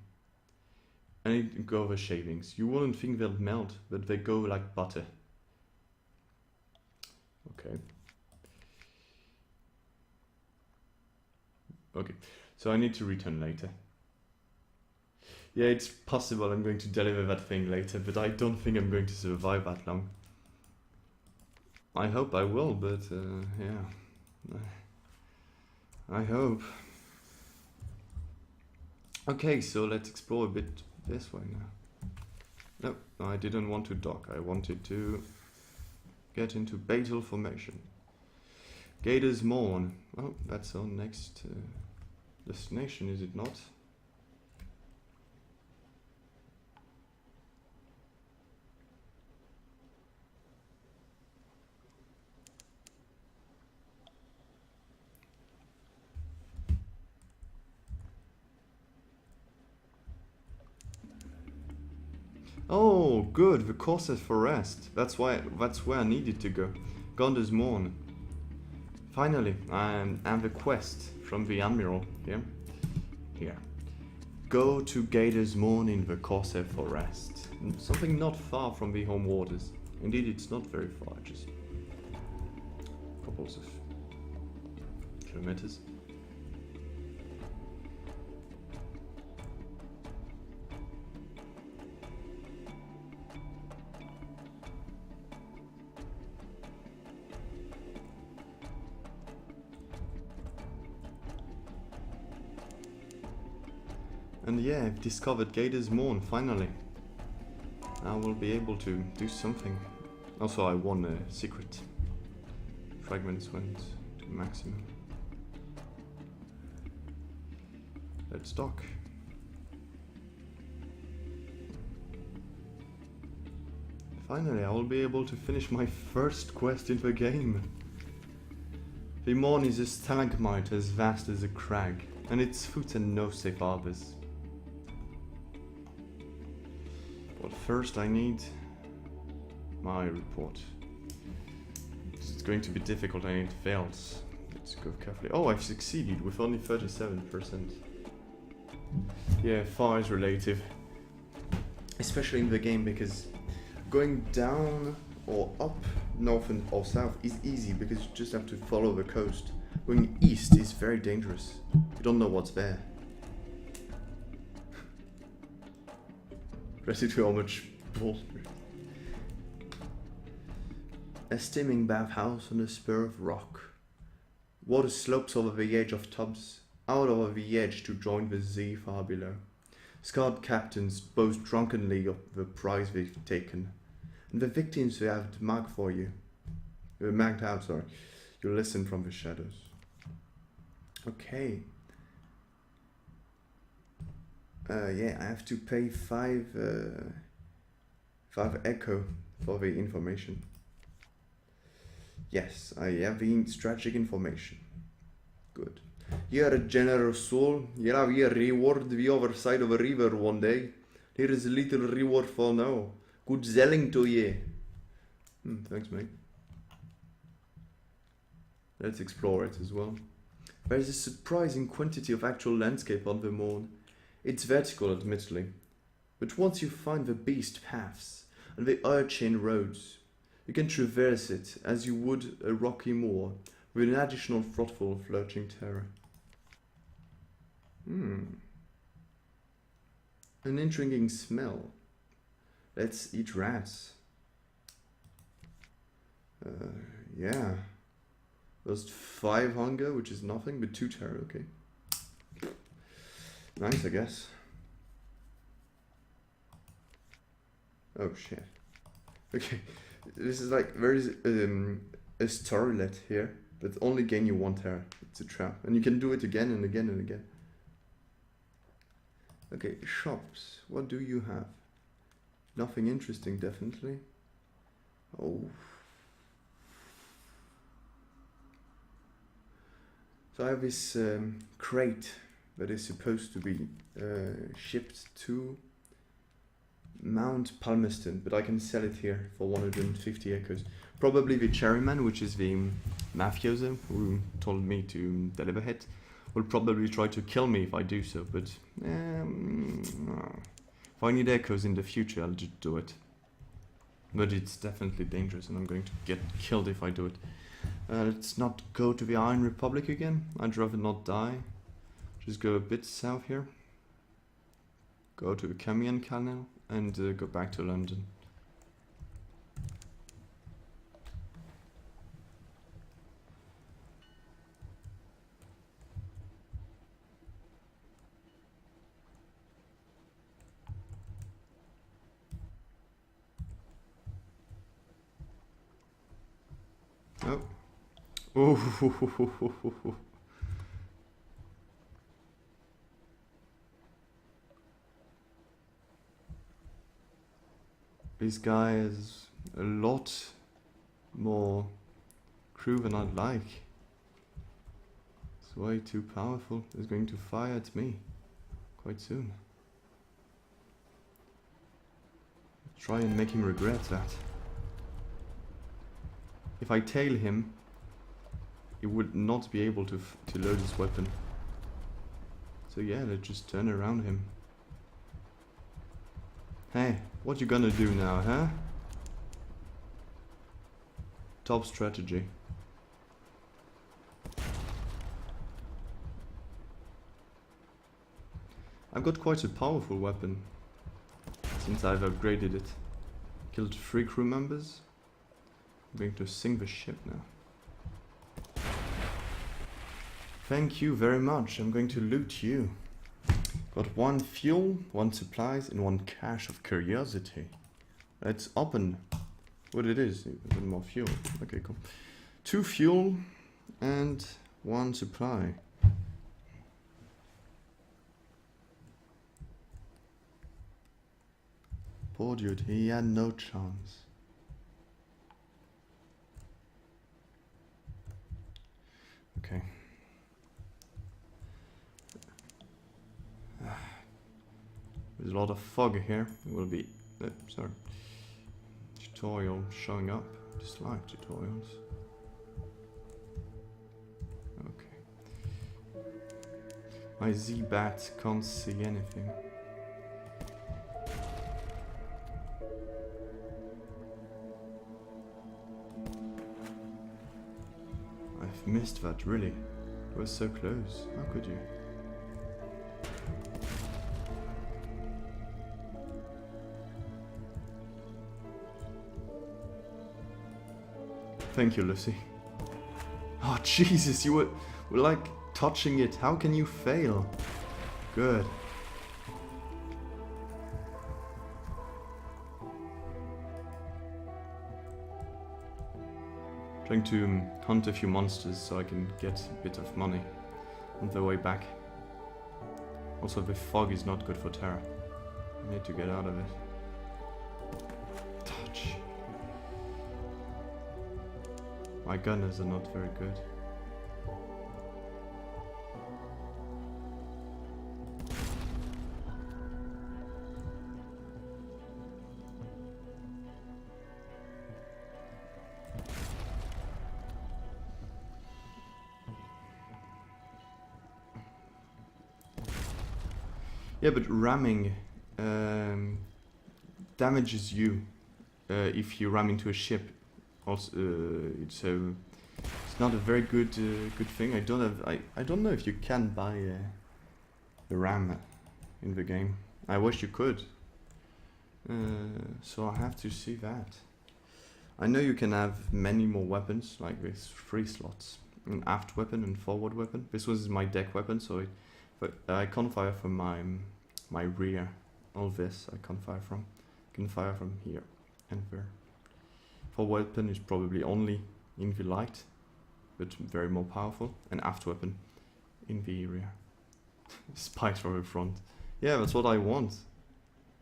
I need to go over shavings. You wouldn't think they'll melt, but they go like butter. Okay. Okay, so I need to return later. Yeah, it's possible I'm going to deliver that thing later, but I don't think I'm going to survive that long. I hope I will, but yeah. I hope. Okay, so let's explore a bit this way now. No, I didn't want to dock. I wanted to get into Betel Formation. Gator's Morn. Oh, that's our next destination, is it not? Oh, good. The course is for rest. That's where I needed to go. Gondor's Morn. Finally, I have a quest from the Admiral. Yeah. Here. Go to Gator's Morn in the Corsair Forest. Something not far from the home waters. Indeed, it's not very far. Just couples of kilometers. And yeah, I've discovered Gator's Morn, finally. I will be able to do something. Also, I won a secret. Fragments went to maximum. Let's dock. Finally, I will be able to finish my first quest in the game. The Morn is a stalagmite as vast as a crag, and its foot and no safe harbors. But first I need my report. It's going to be difficult, I need fails. Let's go carefully. Oh, I've succeeded with only 37%. Yeah, far is relative. Especially in the game, because going down or up, north or south is easy because you just have to follow the coast. Going east is very dangerous. You don't know what's there. Ready to how much bull. A steaming bathhouse on a spur of rock. Water slopes over the edge of tubs, out over the edge to join the sea far below. Scarred captains boast drunkenly of the prize they've taken, and the victims they have marked for you. Marked out, sorry. You listen from the shadows. Okay. Yeah, I have to pay 5 echo for the information. Yes, I have the strategic information. Good. You're a generous soul. You'll have your reward the other side of a river one day. Here is a little reward for now. Good selling to ye. Thanks, mate. Let's explore it as well. There is a surprising quantity of actual landscape on the Morn. It's vertical, admittedly, but once you find the beast paths and the urchin roads, you can traverse it as you would a rocky moor with an additional thoughtful of lurching terror. An intriguing smell. Let's eat rats. Yeah. Lost 5 hunger, which is nothing, but 2 terror, okay. Nice, I guess. Oh shit. Okay, This is like there is a storylet here, but only gain you 1 Terra. It's a trap, and you can do it again and again and again. Okay, shops. What do you have? Nothing interesting, definitely. Oh. So I have this crate that is supposed to be shipped to Mount Palmerston, but I can sell it here for 150 acres. Probably the Cherryman, which is the mafioso who told me to deliver it, will probably try to kill me if I do so, but if I need echoes in the future, I'll just do it. But it's definitely dangerous, and I'm going to get killed if I do it. Let's not go to the Iron Republic again. I'd rather not die. Just go a bit south here. Go to the Camion Canal and go back to London. Oh. Oh. This guy has a lot more crew than I'd like. It's way too powerful. He's going to fire at me quite soon. Try and make him regret that. If I tail him, he would not be able to load his weapon. So yeah, let's just turn around him. Hey, what you gonna do now, huh? Top strategy. I've got quite a powerful weapon since I've upgraded it. Killed 3 crew members. I'm going to sink the ship now. Thank you very much. I'm going to loot you. Got 1 fuel, 1 supplies, and 1 cache of curiosity. Let's open what it is. Even more fuel. Okay, cool. 2 fuel and 1 supply. Poor dude, he had no chance. Okay. There's a lot of fog here. It will be, sorry, tutorial showing up. Dislike tutorials. Okay. My Z-Bat can't see anything. I've missed that, really. It was so close. How could you? Thank you, Lucy. Oh, Jesus, you were like touching it. How can you fail? Good. Trying to hunt a few monsters so I can get a bit of money on the way back. Also, the fog is not good for Terra. I need to get out of it. Touch. My gunners are not very good. Yeah, but ramming damages you if you ram into a ship. Also, it's not a very good good thing. I don't know if you can buy the RAM in the game. I wish you could. So I have to see that. I know you can have many more weapons, like with 3 slots, an aft weapon and forward weapon. This was my deck weapon, so but I can't fire from my rear. All this I can't fire from. I can fire from here and there. For weapon is probably only in the light, but very more powerful. And after weapon in the rear. Spikes from the front. Yeah, that's what I want.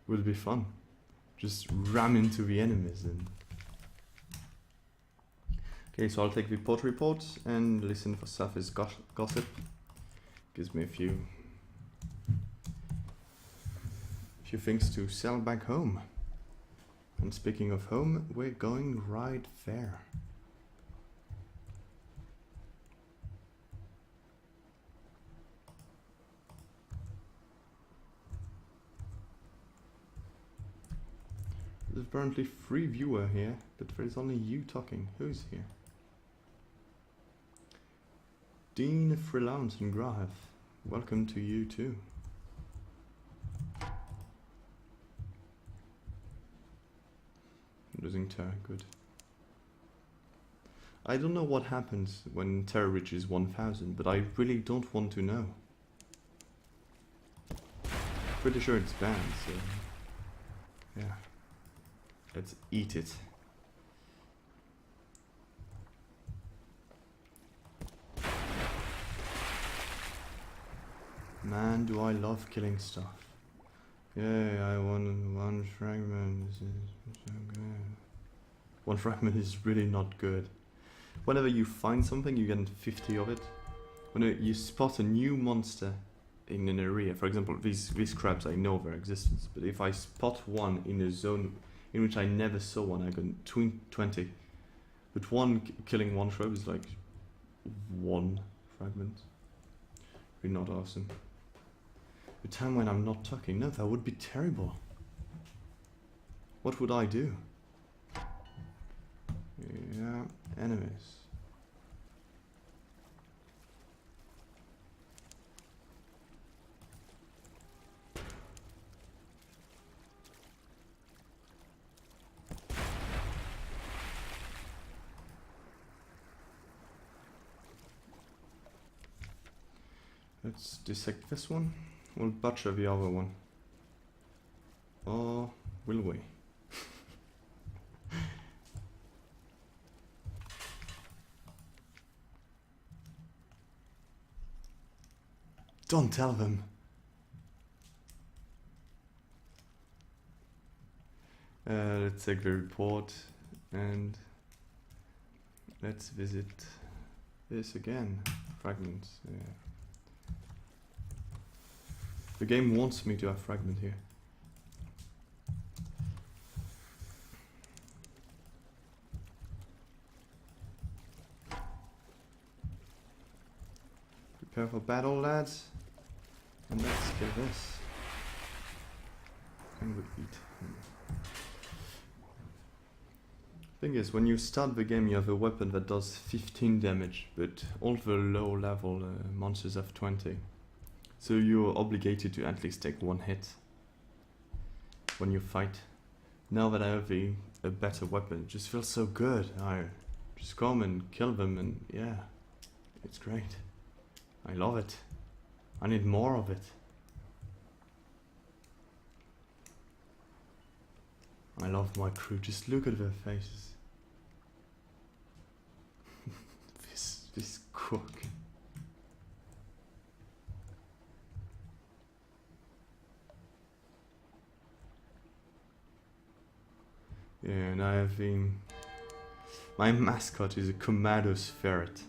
Would be fun. Just ram into the enemies and... Okay, so I'll take the port report and listen for surface gossip. Gives me a few things to sell back home. And speaking of home, we're going right there. There's apparently 3 viewers here, but there's only you talking. Who's here? Dean Freelance and Graf. Welcome to you too. Losing terror, good. I don't know what happens when terror reaches 1000, but I really don't want to know. Pretty sure it's banned, so yeah. Let's eat it. Man, do I love killing stuff. Yeah, I want 1 fragment. This is so good. 1 fragment is really not good. Whenever you find something, you get 50 of it. When you spot a new monster in an area, for example, these crabs, I know their existence, but if I spot one in a zone in which I never saw one, I got 20. But killing 1 crab is like 1 fragment. Really not awesome. The time when I'm not talking, no, that would be terrible. What would I do? Yeah, enemies. Let's dissect this one. We'll butcher the other one. Or will we? Don't tell them. Let's take the report and let's visit this again. Fragments. Yeah. The game wants me to have fragment here. Prepare for battle, lads. And let's kill this. And we eat. Thing is, when you start the game, you have a weapon that does 15 damage, but all the low level monsters have 20. So you're obligated to at least take 1 hit when you fight. Now that I have a better weapon, it just feels so good. I just come and kill them and yeah, it's great. I love it. I need more of it. I love my crew, just look at their faces. this cook. Yeah, and I have been... My mascot is a Komodo's ferret.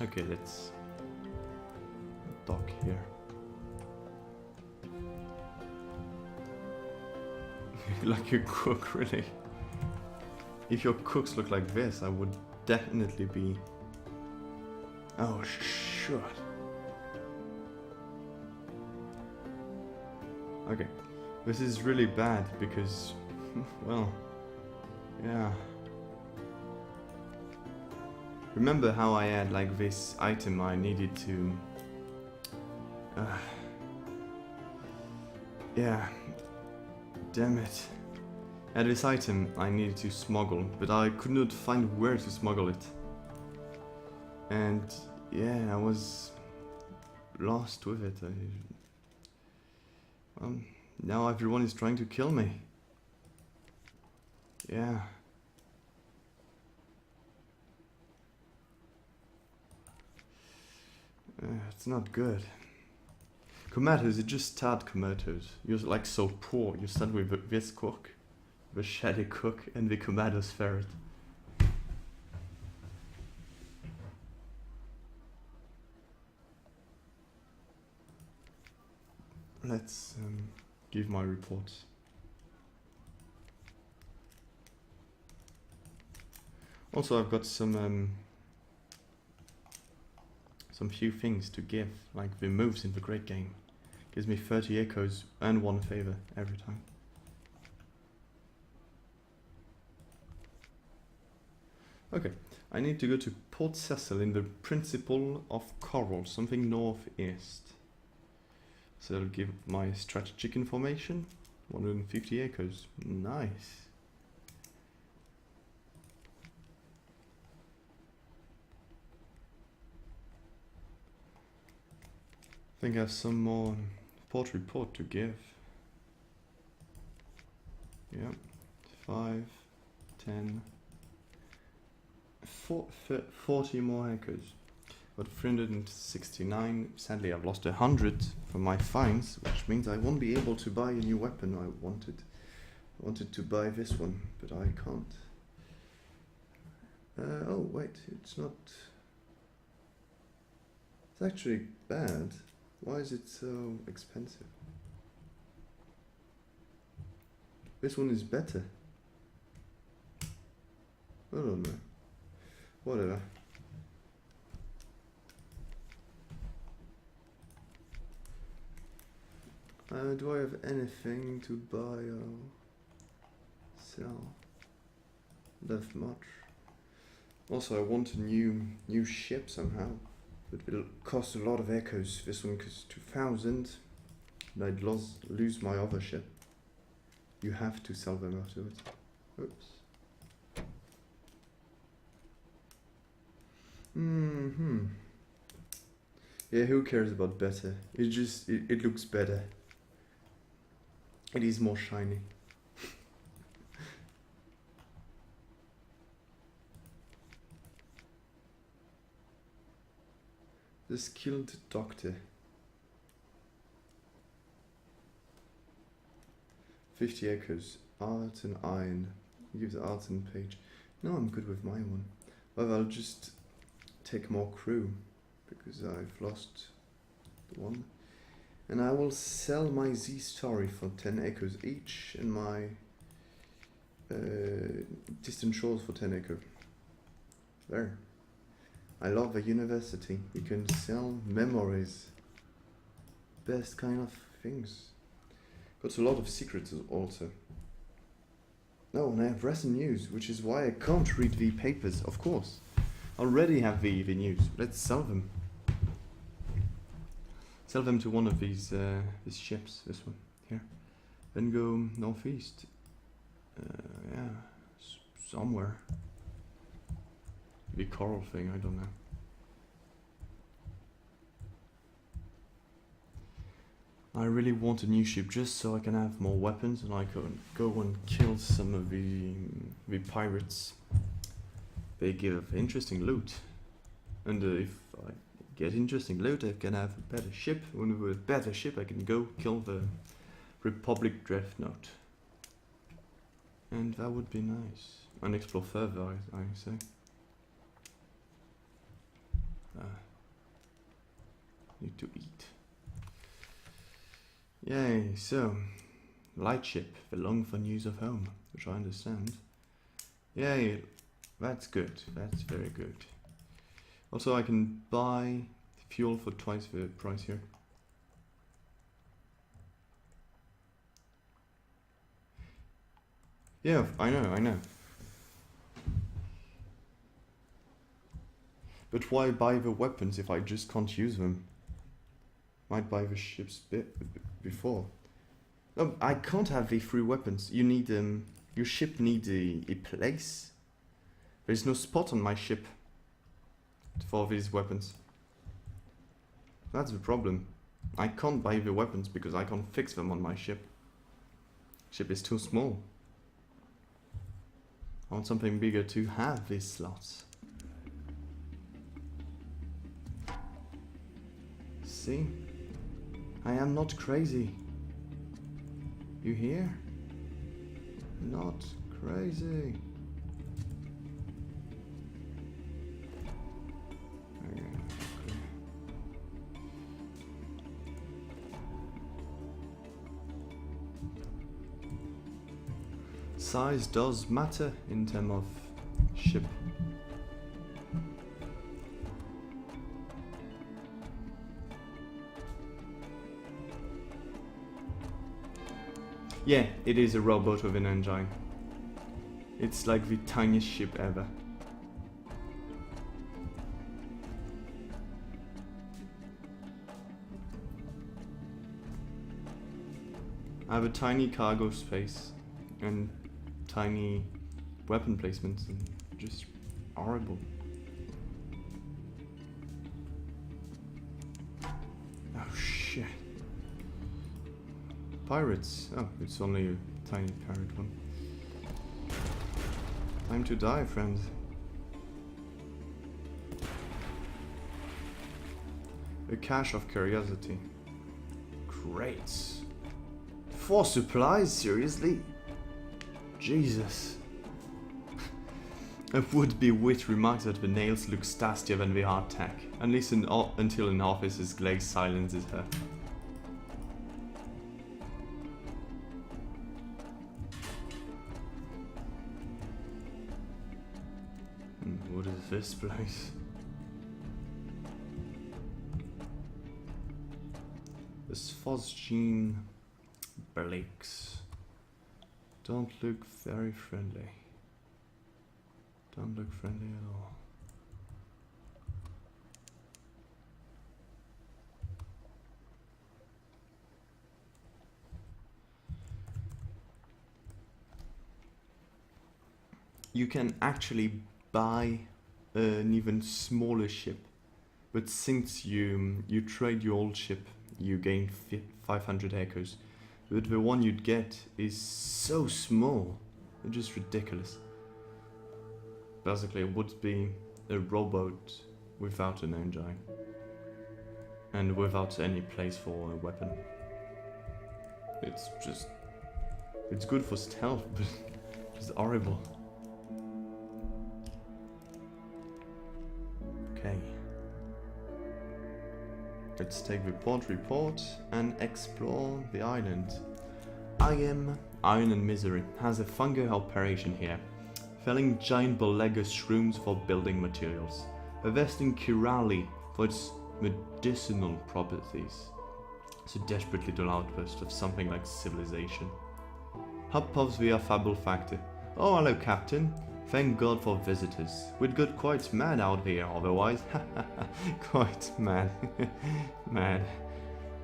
Okay, let's dock here. Like a cook, really. If your cooks look like this, I would definitely be... Oh, shit. Okay, this is really bad because, well, yeah. Remember how I had like this item I needed to... yeah, damn it. I had this item I needed to smuggle, but I could not find where to smuggle it. And yeah, I was lost with it. Now everyone is trying to kill me. Yeah. It's not good. Commandos, you just start commandos. You're like so poor. You start with this cook, the shady cook, and the commandos ferret. Let's give my reports. Also, I've got some few things to give, like the moves in the great game. Gives me 30 echoes and 1 favor every time. Okay, I need to go to Port Cecil in the Principle of Coral, something northeast. So I'll give my strategic information, 150 echoes. Nice. I think I have some more port report to give. Yeah, 5, 10, 40 more echoes. Got 369. Sadly, I've lost 100 from my fines, which means I won't be able to buy a new weapon I wanted. I wanted to buy this one, but I can't. Oh wait, it's not. It's actually bad. Why is it so expensive? This one is better. I don't know. Whatever. Do I have anything to buy or sell? Not much. Also, I want a new ship somehow, but it'll cost a lot of echoes. This one costs 2,000, and I'd lose my other ship. You have to sell them afterwards. Oops. Yeah, who cares about better? It looks better. It is more shiny. The skilled doctor. 50 echoes. Art and iron. Give the art and page. No, I'm good with my one. But I'll just take more crew because I've lost the one. And I will sell my Z story for 10 echoes each and my distant shores for 10 echo. There. I love the university. You can sell memories. Best kind of things. Got a lot of secrets also. No, and I have recent news, which is why I can't read the papers, of course. I already have the news. Let's sell them. Sell them to one of these ships, this one, here. Then go northeast. Yeah, somewhere. The coral thing, I don't know. I really want a new ship just so I can have more weapons and I can go and kill some of the pirates. They give interesting loot. And if I get interesting loot, I can have a better ship. And with a better ship, I can go kill the Republic Dreadnought. And that would be nice. And explore further, I say. Need to eat. Yay, so lightship, the long for news of home, which I understand. Yay, that's good, that's very good. Also I can buy fuel for twice the price here. Yeah, I know. But why buy the weapons if I just can't use them? Might buy the ships before. No, I can't have the free weapons. You need your ship needs a place. There's no spot on my ship for these weapons. That's the problem. I can't buy the weapons because I can't fix them on my ship. Ship is too small. I want something bigger to have these slots. See? I am not crazy. You hear? Not crazy. Size does matter in terms of ship. Yeah, it is a rowboat with an engine. It's like the tiniest ship ever. I have a tiny cargo space and tiny weapon placements and just horrible. Oh shit. Pirates. Oh, it's only a tiny pirate one. Time to die, friends. A cache of curiosity. Great. 4 supplies? Seriously? Jesus. A would-be wit remarks that the nails look stastier than the hardtack, at least until an officer's glaze silences her. What is this place? This phosgene Blakes. Don't look very friendly. Don't look friendly at all. You can actually buy an even smaller ship, but since you trade your old ship, you gain 500 echoes. But the one you'd get is so small, it's just ridiculous. Basically, it would be a rowboat without an engine and without any place for a weapon. It's good for stealth, but it's horrible. Okay. Let's take the port report and explore the island. Iron and Misery has a fungal operation here, felling giant Bolega shrooms for building materials, harvesting Kirali for its medicinal properties. It's a desperate little outpost of something like civilization. Hub puffs the affable factor. Oh, hello, Captain. Thank God for visitors. We'd got quite mad out here otherwise. Quite mad. Mad.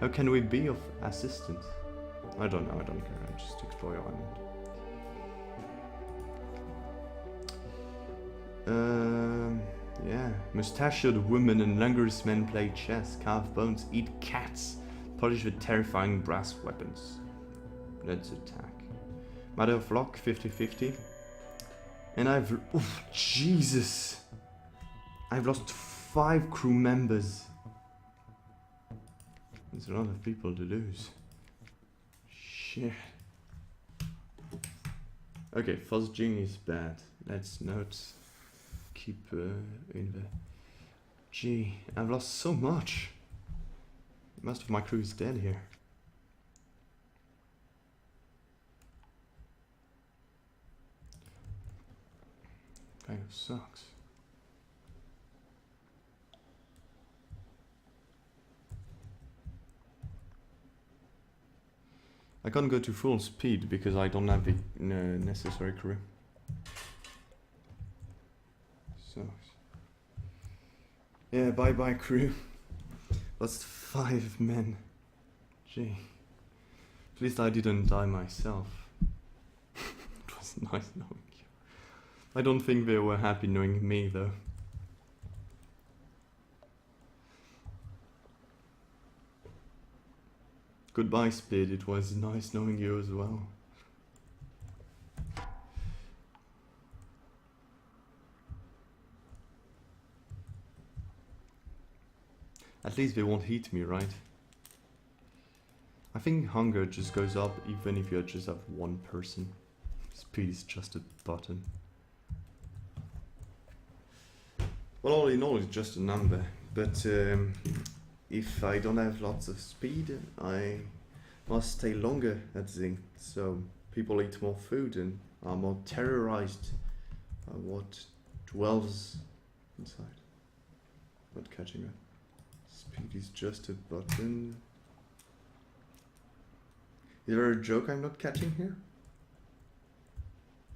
How can we be of assistance? I don't know, I don't care. I just explore your island. Yeah. Mustachioed women and languorous men play chess, carve bones, eat cats, polish with terrifying brass weapons. Let's attack. Matter of luck, 50-50. And oof, Jesus! I've lost 5 crew members. There's a lot of people to lose. Shit. Okay, phosgene is bad. Let's not keep in the... Gee, I've lost so much. Most of my crew is dead here. Kind of sucks. I can't go to full speed because I don't have the necessary crew. Sucks. Yeah, bye bye crew. Lost 5 men. Gee. At least I didn't die myself. It was nice knowing you. I don't think they were happy knowing me though. Goodbye, Speed. It was nice knowing you as well. At least they won't hit me, right? I think hunger just goes up even if you just have one person. Speed is just a button. Well, all in all, it's just a number. But if I don't have lots of speed, I must stay longer at Zing. So people eat more food and are more terrorized by what dwells inside. Not catching that. Speed is just a button. Is there a joke I'm not catching here?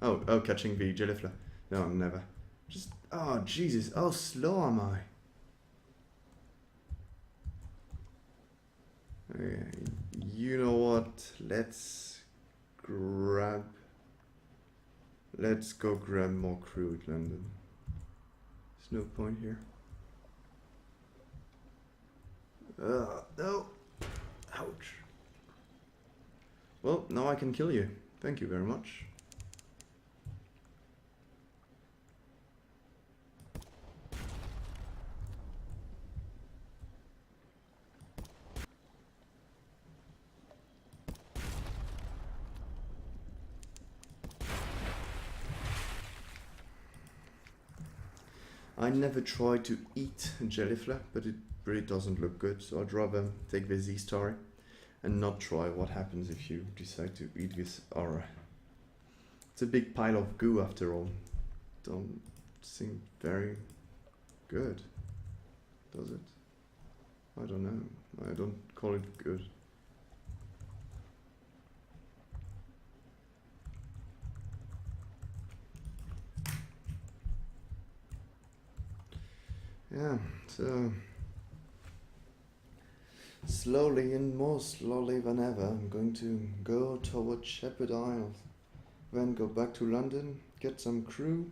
Oh, catching the jellyfly. No, I'm never. Just, oh Jesus, how slow am I? Okay, you know what? Let's go grab more crew at London. There's no point here. No. Ouch. Well, now I can kill you. Thank you very much. I never try to eat jellyfly, but it really doesn't look good, so I'd rather take the Z story and not try what happens if you decide to eat this aura. It's a big pile of goo after all. Don't seem very good, does it? I don't know. I don't call it good. Yeah, so slowly and more slowly than ever, I'm going to go toward Shepherd Isle, then go back to London, get some crew,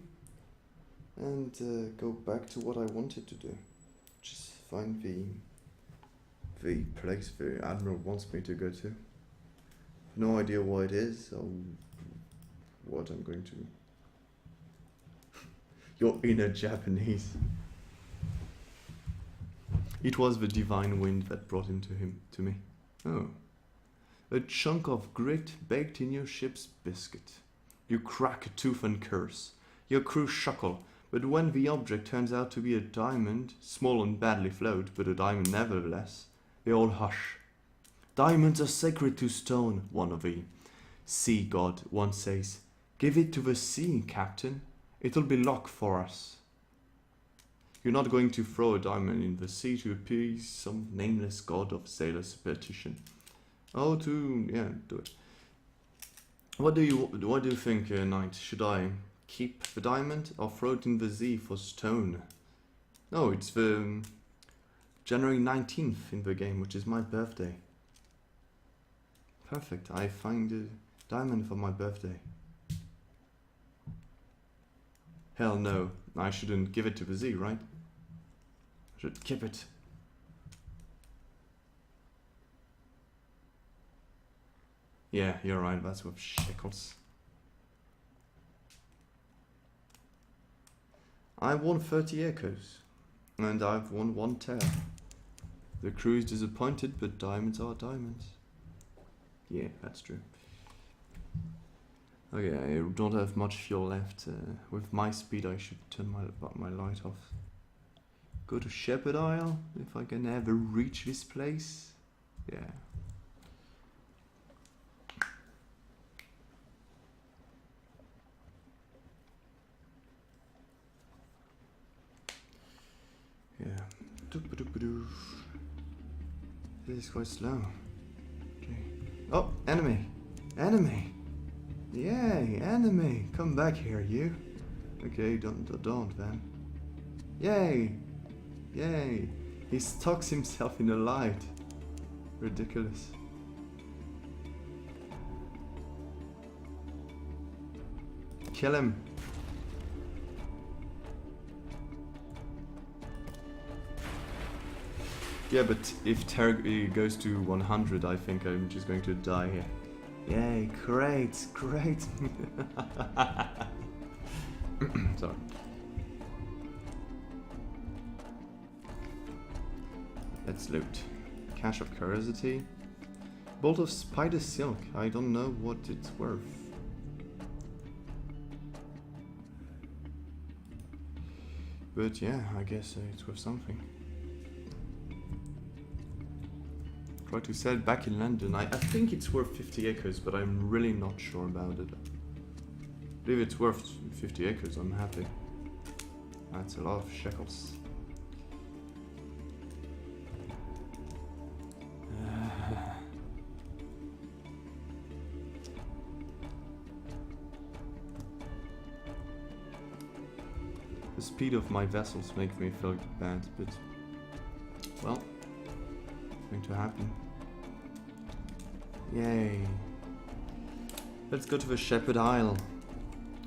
and go back to what I wanted to do. Just find the place the Admiral wants me to go to. No idea what it is or what I'm going to. Your inner Japanese. It was the divine wind that brought him to me. Oh. A chunk of grit baked in your ship's biscuit. You crack a tooth and curse. Your crew chuckle, but when the object turns out to be a diamond, small and badly flowed, but a diamond nevertheless, they all hush. Diamonds are sacred to stone, one of the sea god once says. Give it to the sea, Captain. It'll be luck for us. You're not going to throw a diamond in the sea to appease some nameless god of sailor superstition. Oh, yeah, do it. What do you think, Knight? Should I keep the diamond or throw it in the sea for stone? No, it's the January 19th in the game, which is my birthday. Perfect. I find a diamond for my birthday. Hell no, I shouldn't give it to the Z, right? I should keep it. Yeah, you're right, that's with shekels. I won 30 echoes, and I've won 1 tear. The crew is disappointed, but diamonds are diamonds. Yeah, that's true. Okay, I don't have much fuel left. With my speed, I should turn my light off. Go to Shepherd Isle, if I can ever reach this place. Yeah. Yeah. This is quite slow. Okay. Oh, enemy! Enemy! Yay, enemy! Come back here, you. Okay, don't then. Yay! Yay! He stocks himself in the light. Ridiculous. Kill him. Yeah, but if Terra goes to 100, I think I'm just going to die here. Yay, great, great. Sorry. Let's loot. Cache of Curiosity. Bolt of Spider Silk. I don't know what it's worth. But yeah, I guess it's worth something. Try to sell it back in London. I think it's worth 50 acres, but I'm really not sure about it. If it's worth 50 acres, I'm happy. That's a lot of shekels. The speed of my vessels makes me feel bad, but well, it's going to happen. Yay! Let's go to the Shepherd Isle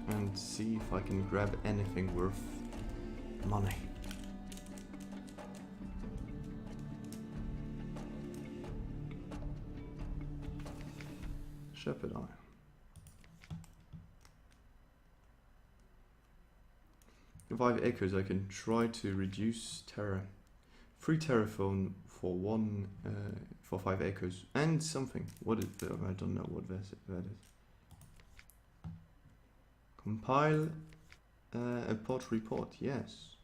and see if I can grab anything worth money. Shepherd Isle. For 5 acres, I can try to reduce terra. 3 terraphone for 5 acres and something. What is that? I don't know what that is. Compile a port report, yes.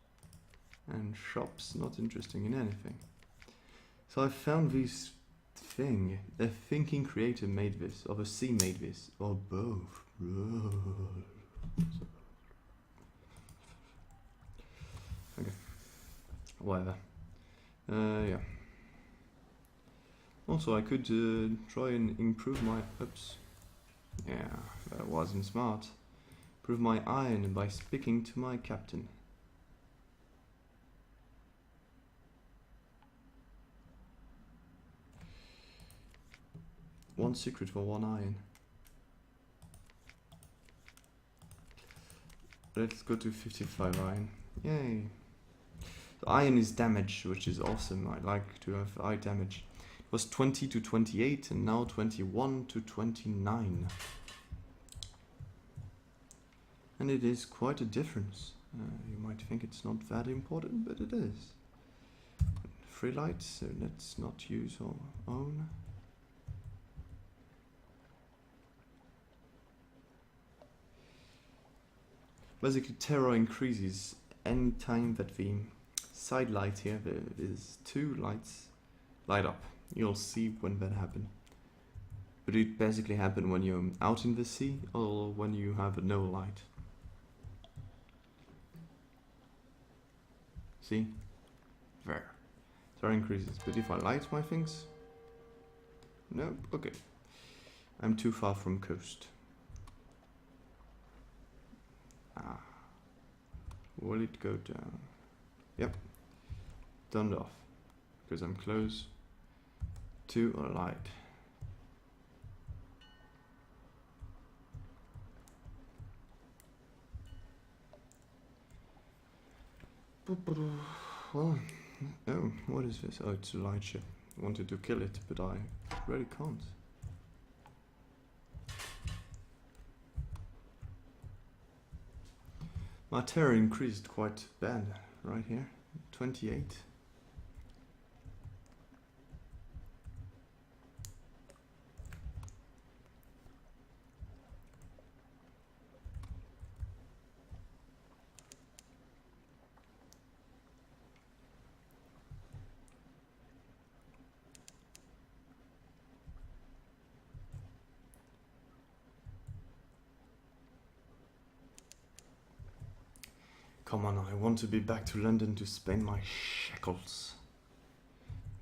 And shops, not interesting in anything. So I found this thing. A thinking creator made this, or the sea made this, or both. Okay, whatever. Yeah. Also, I could try and improve my... Oops. Yeah, that wasn't smart. Improve my iron by speaking to my captain. One secret for 1 iron. Let's go to 55 iron. Yay. So iron is damage, which is awesome. I like to have high damage. It was 20 to 28 and now 21 to 29. And it is quite a difference. You might think it's not that important, but it is. Free light, so let's not use or own. Basically, terror increases any time that the side light here, there is 2 lights, light up. You'll see when that happens. But it basically happens when you're out in the sea or when you have no light. See? There. Terror increases. But if I light my things? No? Okay. I'm too far from coast. Ah. Will it go down? Yep. Turned off. Because I'm close to a light. Well, oh, what is this? Oh, it's a light ship. I wanted to kill it, but I really can't. My terror increased quite bad right here. 28. Come on, I want to be back to London to spend my shekels.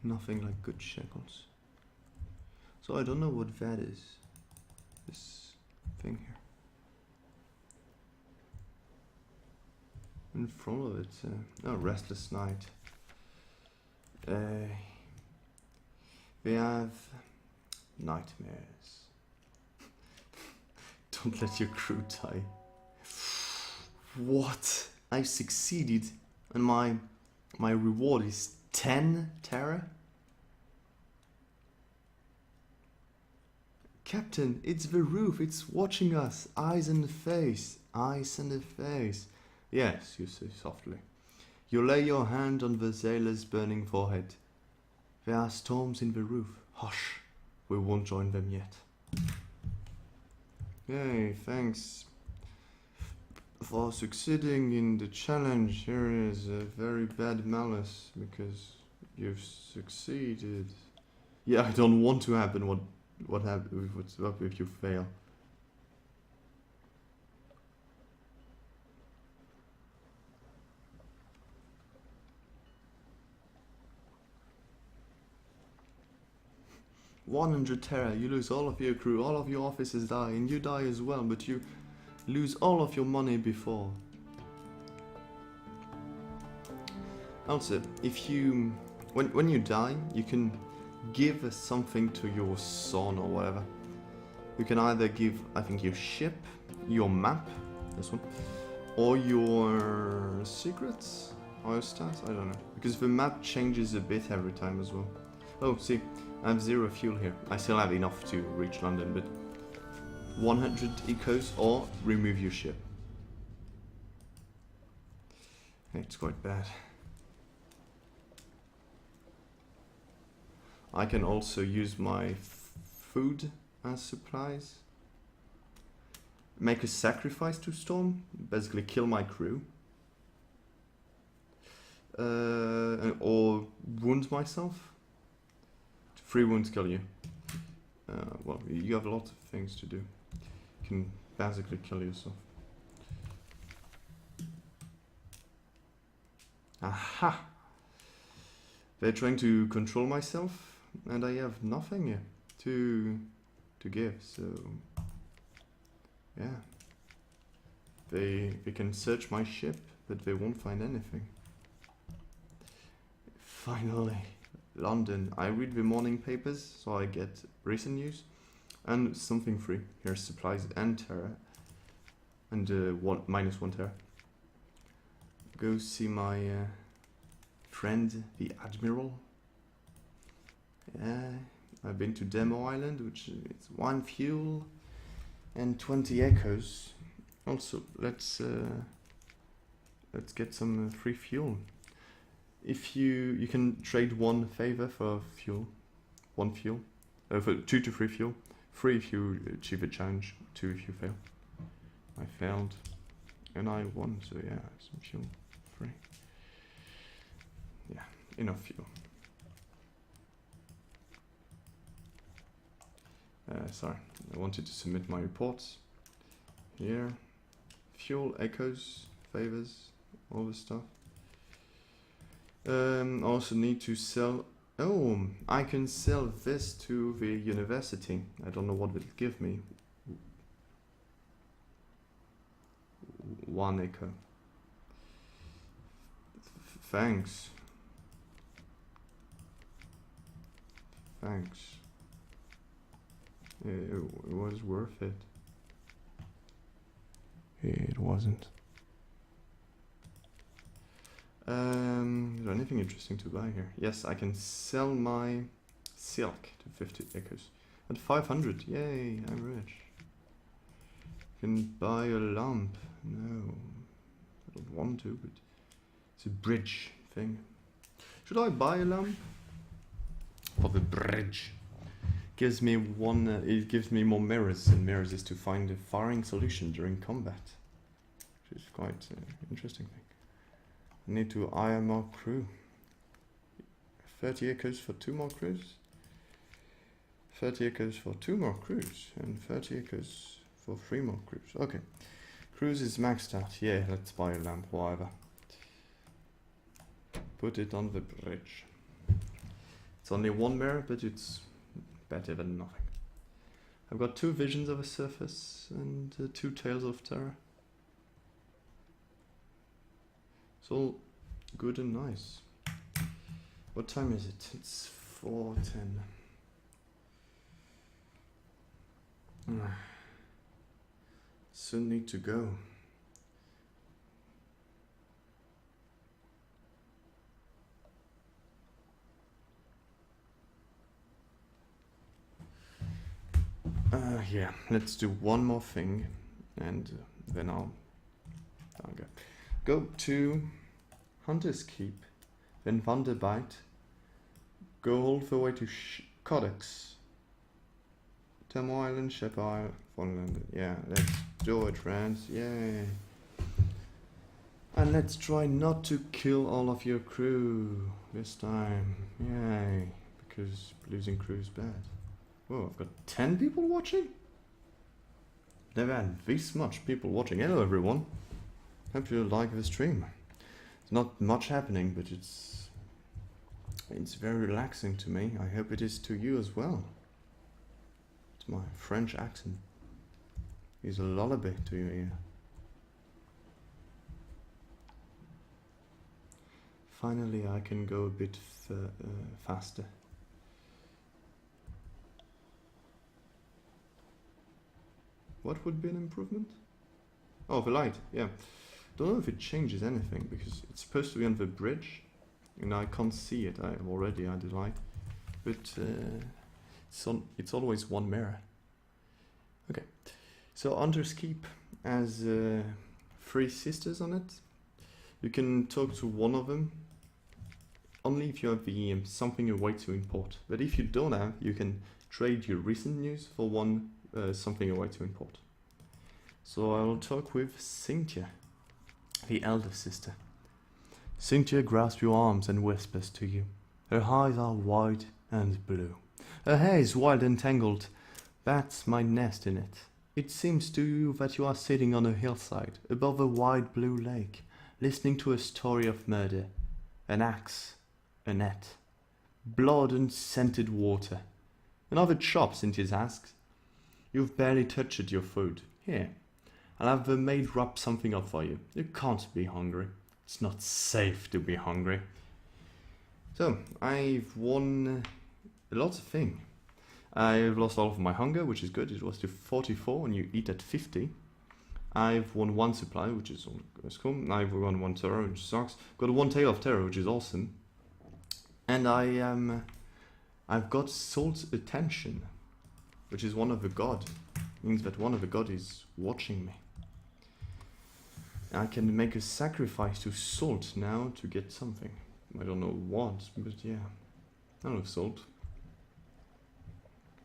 Nothing like good shekels. So I don't know what that is. This thing here. In front of it, oh, Restless Night. We have nightmares. Don't let your crew die. What? I succeeded, and my reward is 10 Terra? Captain, it's the roof, it's watching us. Eyes in the face, eyes in the face. Yes, you say softly. You lay your hand on the sailor's burning forehead. There are storms in the roof. Hush, we won't join them yet. Yay, thanks for succeeding in the challenge. Here is a very bad malice because you've succeeded. Yeah, I don't want to happen. What happens? What's up if you fail? $100 Terra, you lose all of your crew, all of your officers die, and you die as well, but you lose all of your money before. Also, if you, when you die, you can give something to your son or whatever. You can either give, I think, your ship, your map, this one, or your secrets, or your stats, I don't know. Because the map changes a bit every time as well. Oh, see, I have 0 fuel here. I still have enough to reach London, but 100 ecos or remove your ship. It's quite bad. I can also use my food as supplies. Make a sacrifice to Storm, basically kill my crew. Or wound myself. 3 wounds kill you. Well, you have a lot of things to do. You can basically kill yourself. Aha! They're trying to control myself, and I have nothing to give, so yeah. They can search my ship, but they won't find anything. Finally, London. I read the morning papers, so I get recent news and something free. Here's supplies and Terra, and -1 Terra. Go see my friend, the Admiral. Yeah, I've been to Demo Island, which is 1 fuel and 20 echoes. Also, let's get some free fuel. If you can trade 1 favor for fuel, 1 fuel, for 2 to 3 fuel, 3 if you achieve a challenge, 2 if you fail. I failed, and I won, so yeah, some fuel, free. Yeah, enough fuel. Sorry, I wanted to submit my reports. Here, fuel, echoes, favors, all this stuff. Also need to sell. Oh, I can sell this to the university. I don't know what it'll give me. 1 echo. Thanks. Thanks. It was worth it. It wasn't. Is there anything interesting to buy here? Yes, I can sell my silk to 50 echoes. At 500, yay, I'm rich. Can buy a lamp. No, I don't want to, but it's a bridge thing. Should I buy a lamp? For the bridge. Gives me one, it gives me more mirrors, and mirrors is to find a firing solution during combat. Which is quite interesting thing. I need to hire more crew. 30 echoes for 2 more crews. 30 echoes for 2 more crews. And 30 echoes for 3 more crews. Okay. Crews is maxed out. Yeah, let's buy a lamp, whatever. Put it on the bridge. It's only 1 mirror, but it's better than nothing. I've got 2 visions of a surface and 2 tales of terror. It's all good and nice. What time is it? It's 4:10. Soon need to go. Yeah, let's do one more thing, and then I'll go to Hunter's Keep, then Vanderbite, go all the way to Codex, Tamo Island, Shep Island, yeah, let's do it, friends, yay. And let's try not to kill all of your crew this time, yay, because losing crew is bad. Whoa, I've got 10 people watching? Never had this much people watching. Hello everyone. Hope you like the stream. It's not much happening, but it's very relaxing to me. I hope it is to you as well. It's my French accent. It's a lullaby to your ear. Finally I can go a bit faster. What would be an improvement? Oh, the light, yeah. Don't know if it changes anything, because it's supposed to be on the bridge, and I can't see it. I already had the light, but it's always one mirror. Okay, so Hunter's Keep has 3 sisters on it. You can talk to one of them, only if you have the something you wait to import. But if you don't have, you can trade your recent news for one something you wait to import. So I will talk with Cynthia, the elder sister. Cynthia grasps your arms and whispers to you. Her eyes are wide and blue. Her hair is wild and tangled. That's my nest in it. It seems to you that you are sitting on a hillside above a wide blue lake, listening to a story of murder. An axe, a net, blood and scented water. Another chop, Cynthia asks. You've barely touched your food. Here, I'll have the maid wrap something up for you. You can't be hungry. It's not safe to be hungry. So, I've won a lot of things. I've lost all of my hunger, which is good. It was to 44 and you eat at 50. I've won 1 supply, which is cool. I've won 1 terror, which sucks. Got a 1 tail of terror, which is awesome. And I've got Salt's attention, which is one of the god. It means that one of the god is watching me. I can make a sacrifice to Salt now to get something. I don't know what, but yeah. Hello, Salt.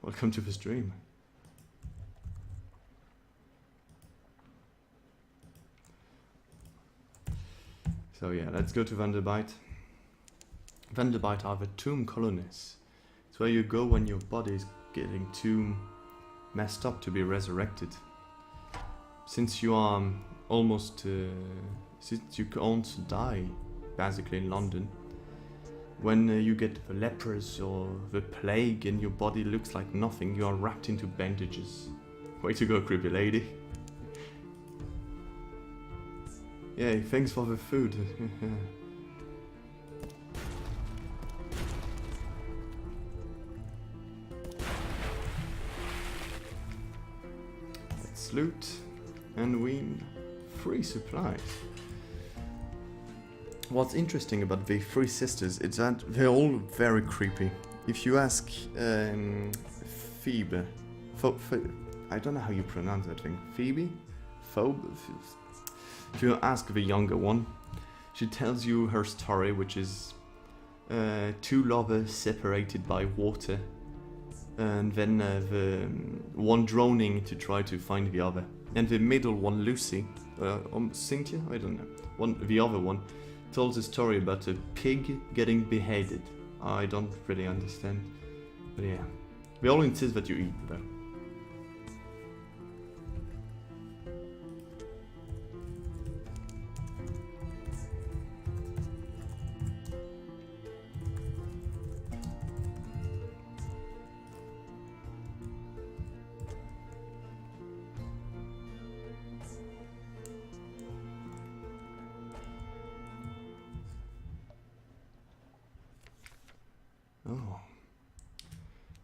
Welcome to the stream. So yeah, let's go to Vanderbite. Vanderbite are the tomb colonies. It's where you go when your body is getting too messed up to be resurrected. Since you are almost, since you can't die, basically in London, when you get the lepers or the plague and your body looks like nothing, you are wrapped into bandages. Way to go, creepy lady. Yay, thanks for the food. Let's loot and win free supplies. What's interesting about the 3 sisters is that they're all very creepy. If you ask Phoebe, I don't know how you pronounce that thing. Phoebe? Phoebe? If you ask the younger one, she tells you her story, which is 2 lovers separated by water, and then the one drowning to try to find the other. And the middle one, Lucy, Cynthia? I don't know. The other one tells a story about a pig getting beheaded. I don't really understand, but yeah. They all insist that you eat though. Oh.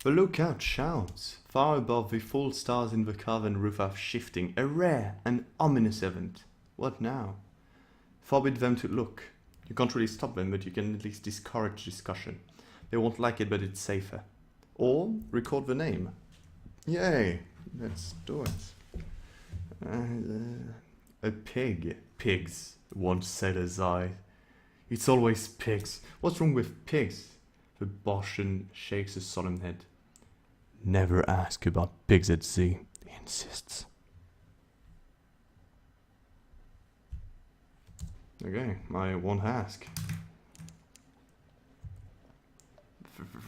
The lookout shouts. Far above the full stars in the carven roof are shifting. A rare and ominous event. What now? Forbid them to look. You can't really stop them, but you can at least discourage discussion. They won't like it, but it's safer. Or record the name. Yay! let's do it. A pig. Pigs, once said as I. It's always pigs. What's wrong with pigs? The Boston shakes his solemn head. Never ask about pigs at sea, he insists. Okay, I won't ask.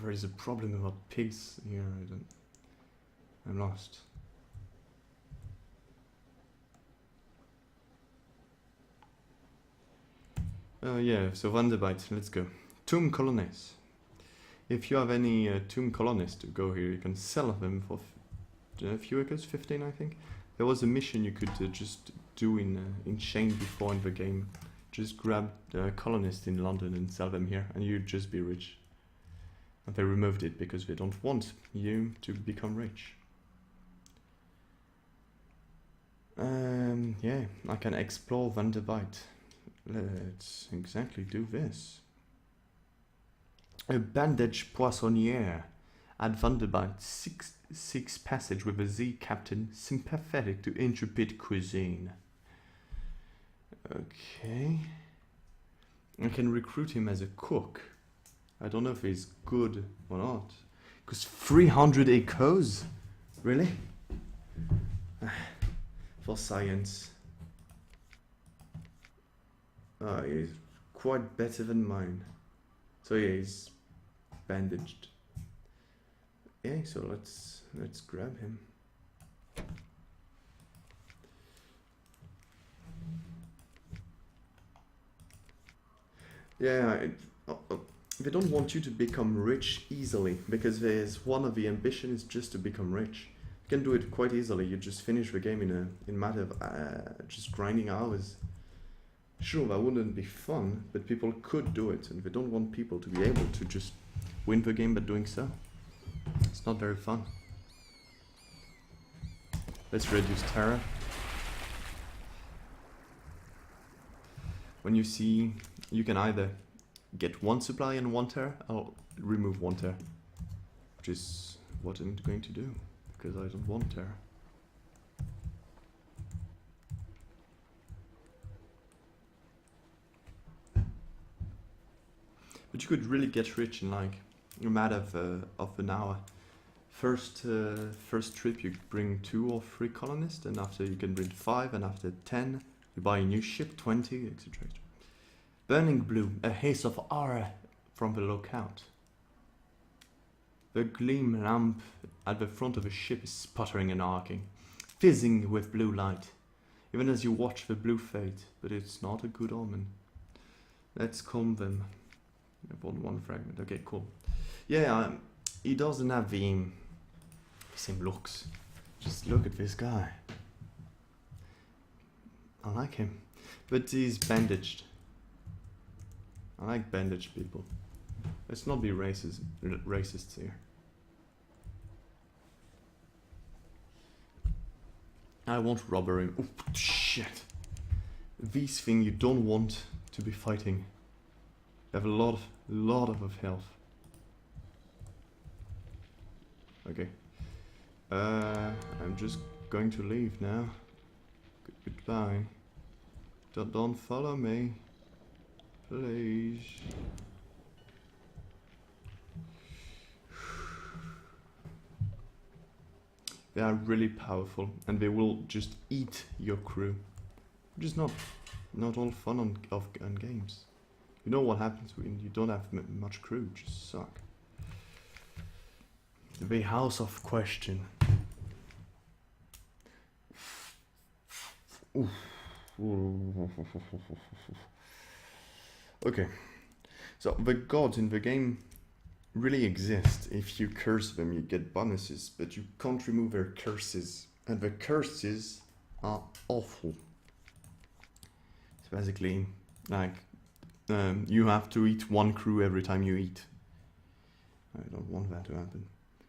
There is a problem about pigs here. I'm lost. Yeah, so Vanderbite, let's go. Tomb colonies. If you have any tomb colonists to go here, you can sell them for a few acres, 15 I think. There was a mission you could just do in Shane before in the game. Just grab the colonists in London and sell them here, and you'd just be rich. And they removed it because they don't want you to become rich. Yeah, I can explore Vanderbite. Let's exactly do this. A bandage poissonnière at Vanderbite, 6 passage with a Z captain, sympathetic to intrepid cuisine. Okay. I can recruit him as a cook. I don't know if he's good or not. Because 300 echoes? Really? For science. Oh, he's quite better than mine. So yeah, he's bandaged. Yeah, so let's grab him. Yeah, they don't want you to become rich easily, because there's one of the ambition is just to become rich. You can do it quite easily. You just finish the game in matter of just grinding hours. Sure, that wouldn't be fun, but people could do it, and they don't want people to be able to just win the game by doing so. It's not very fun. Let's reduce terror. When you see, you can either get 1 supply and 1 terror, or remove 1 terror. Which is what I'm going to do, because I don't want terror. But you could really get rich in like a matter of an hour. First trip you bring 2 or 3 colonists, and after you can bring 5, and after 10 you buy a new ship, 20, etc. Burning blue, a haze of aura from the lookout. The gleam lamp at the front of a ship is sputtering and arcing, fizzing with blue light, even as you watch the blue fade, but it's not a good omen. Let's calm them. I've won 1 fragment. Okay, cool. Yeah, he doesn't have the same looks. Just look at this guy. I like him, but he's bandaged. I like bandaged people. Let's not be racists here. I won't robbery. Oh shit! These things you don't want to be fighting. They have a lot of health. Okay. I'm just going to leave now. Goodbye. Don't follow me, please. They are really powerful, and they will just eat your crew, which is not all fun on games. You know what happens when you don't have much crew, just suck. The House of Question. Oof. Okay, so the gods in the game really exist. If you curse them, you get bonuses, but you can't remove their curses, and the curses are awful. It's basically like you have to eat 1 crew every time you eat. I don't want that to happen.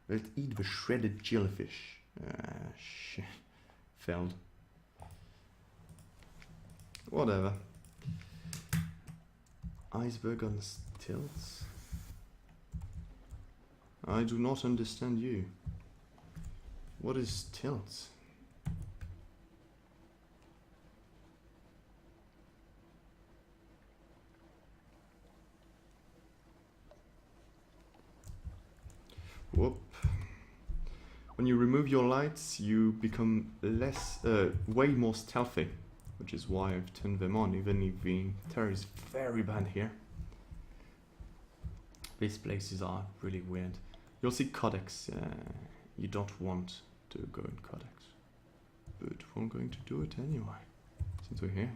Let's eat the shredded jellyfish. Shit. Failed. Whatever. Iceberg on stilts? I do not understand you. What is tilt? Whoop. When you remove your lights, you become way more stealthy, which is why I've turned them on, even if the terror is very bad here. These places are really weird. You'll see codex. You don't want to go in codex, but we're going to do it anyway, since we're here.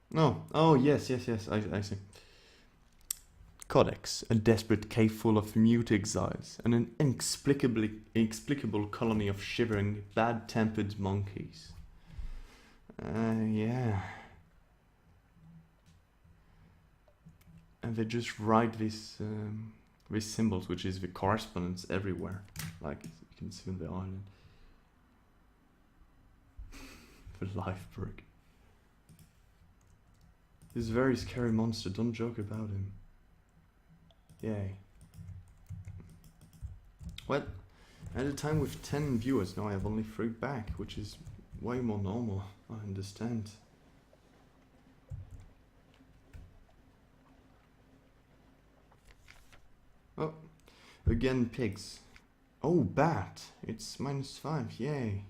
No. Oh, yes, I see. Codex, a desperate cave full of mute exiles, and an inexplicable colony of shivering, bad-tempered monkeys. Yeah. And they just write these symbols, which is the correspondence everywhere, like you can see on the island. The life brick. This very scary monster, don't joke about him. Yay. Well, at a time with 10 viewers, now I have only 3 back, which is way more normal, I understand. Oh, again pigs. Oh, bat, it's -5, yay.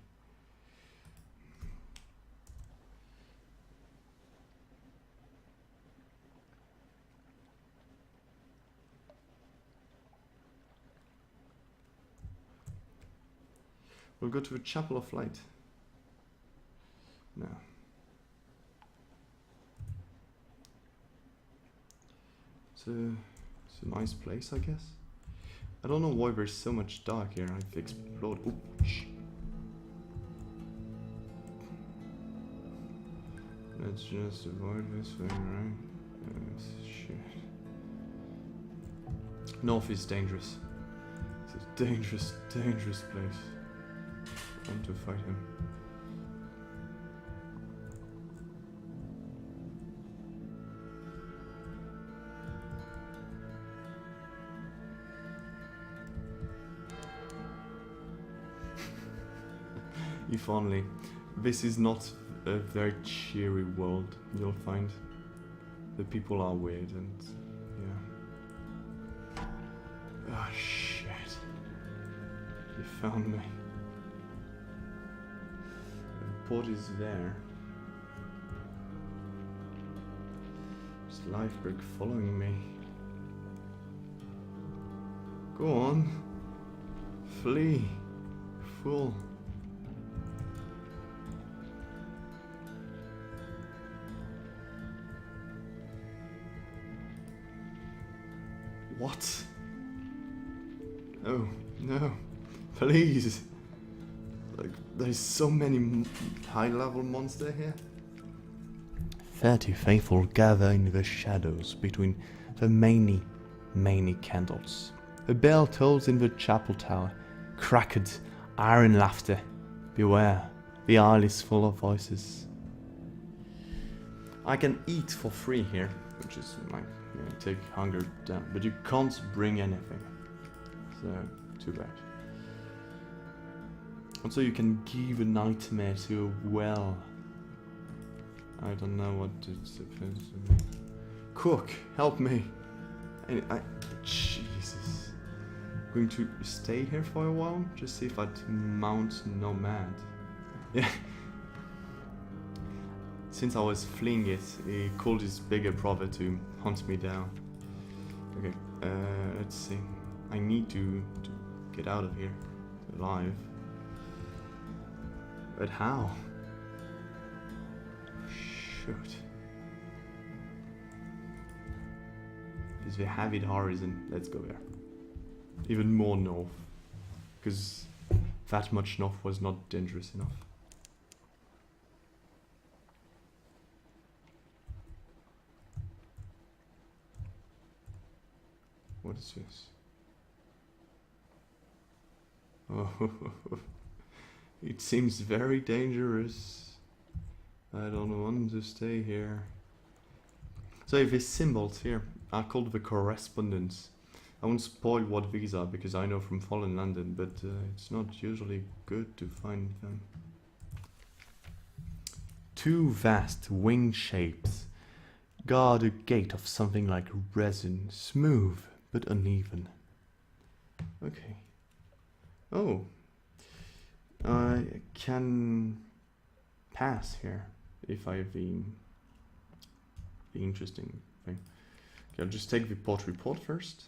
We'll go to the Chapel of Light. No. It's a nice place, I guess. I don't know why there's so much dark here. I've explored. Oh, shh. Let's just avoid this thing, right? Shit. North is dangerous. It's a dangerous, dangerous place. I want to fight him. If only. This is not a very cheery world, you'll find. The people are weird and yeah. Ah, shit. You found me. The port is there. This life brick following me. Go on. Flee. Fool. What? Oh, no. Please. Like, there's so many high-level monsters here. 30 faithful gather in the shadows between the many candles. A bell tolls in the chapel tower. Cracked iron laughter. Beware, the isle is full of voices. I can eat for free here, which is like, take hunger down, but you can't bring anything, so too bad. Also, you can give a nightmare to a well. I don't know what it's supposed to be. Cook, help me! Jesus. I'm going to stay here for a while, just see if I'd mount nomad. Yeah. Since I was fleeing it, he called his bigger brother to hunt me down. Okay, let's see. I need to get out of here alive. But how? Shoot. Is the Havid Horizon? Let's go there. Even more north. Because that much north was not dangerous enough. What is this? Oh, it seems very dangerous. I don't want to stay here. So these symbols here are called the correspondence. I won't spoil what these are because I know from Fallen London, but it's not usually good to find them. Two vast wing shapes guard a gate of something like resin, smooth but uneven. Okay. Oh. I can pass here if I have the interesting thing. Okay, I'll just take the port report first.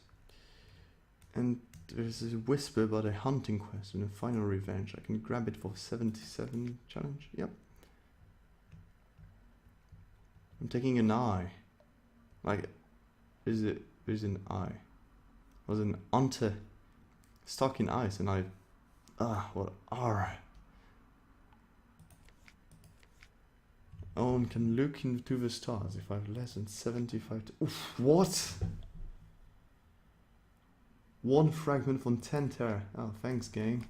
And there's a whisper about a hunting quest and a final revenge. I can grab it for 77 challenge. Yep. I'm taking an eye. Like, is an eye? I was an hunter stuck in ice, and I. What are? One can look into the stars if I have less than 75. Oof, what? One fragment from 10 Terra. Oh, thanks, game.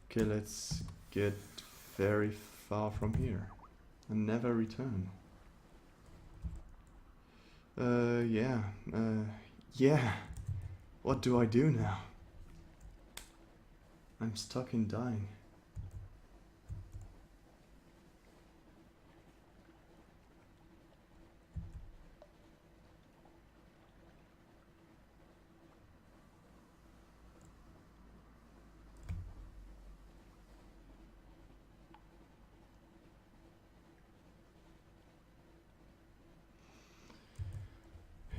Okay, let's get very far from here and never return. Yeah. What do I do now? I'm stuck in dying.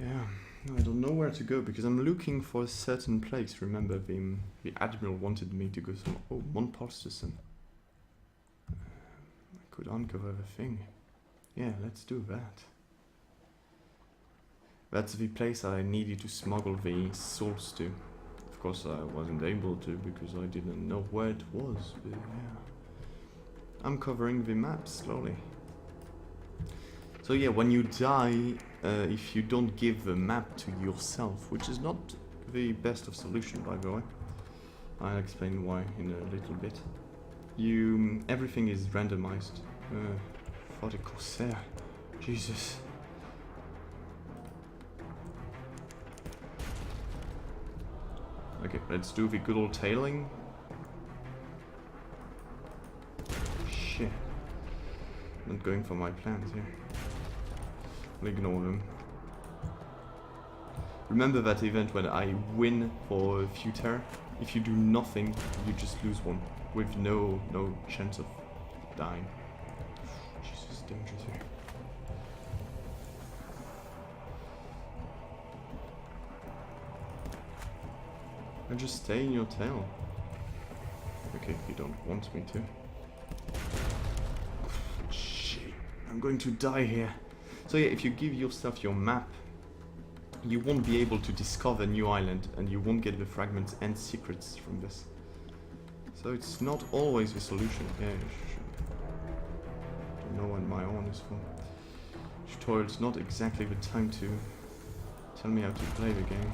Yeah, I don't know where to go because I'm looking for a certain place. Remember, the admiral wanted me to go some. Oh, Montpolsterson. I could uncover the thing. Yeah, let's do that. That's the place I needed to smuggle the souls to. Of course, I wasn't able to because I didn't know where it was. But yeah, I'm covering the map slowly. So yeah, when you die, if you don't give the map to yourself, which is not the best of solution, by the way, I'll explain why in a little bit. Everything is randomized. For the Corsair, Jesus. Okay, let's do the good old tailing. Shit. Not going for my plans here. I'll ignore them. Remember that event when I win for a few Terra? If you do nothing, you just lose one. With no chance of dying. Jesus, dangerous here. I just stay in your tail. Okay, if you don't want me to. Shit, I'm going to die here. So yeah, if you give yourself your map, you won't be able to discover new island, and you won't get the fragments and secrets from this. So it's not always the solution. Yeah, don't know what my own is for. Tutorial's not exactly the time to tell me how to play the game.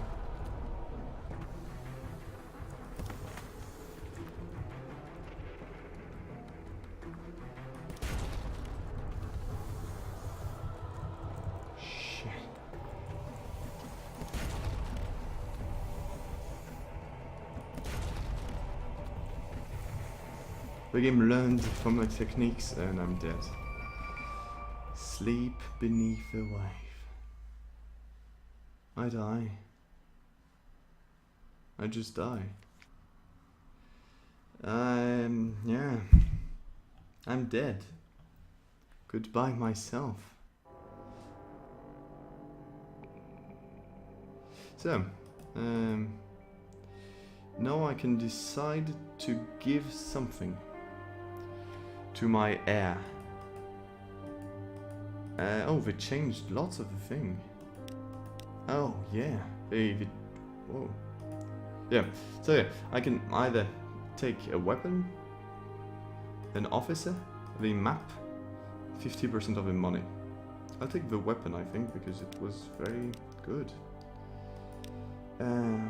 The game learned from my techniques and I'm dead. Sleep beneath the wave. I die. I just die. Yeah. I'm dead. Goodbye myself. So, now I can decide to give something to my heir. Oh, they changed lots of the thing. Oh, yeah. Whoa. Yeah, so yeah, I can either take a weapon, an officer, the map, 50% of the money. I'll take the weapon, I think, because it was very good.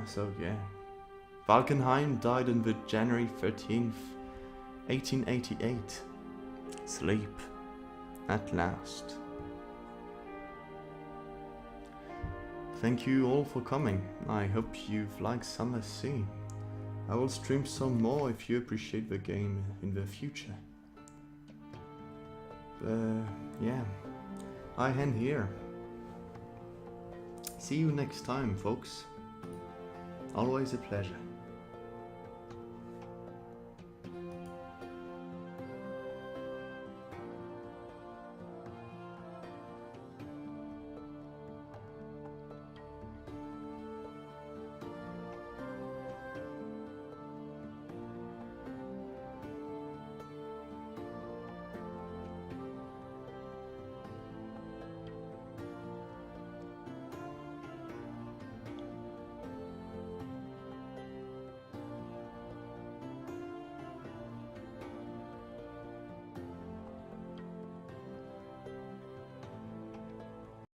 So yeah. Valkenheim died on the January 13th, 1888. Sleep. At last. thank you all for coming. I hope you've liked Sunless Sea. I will stream some more if you appreciate the game in the future. Yeah, I end here. See you next time, folks. Always a pleasure.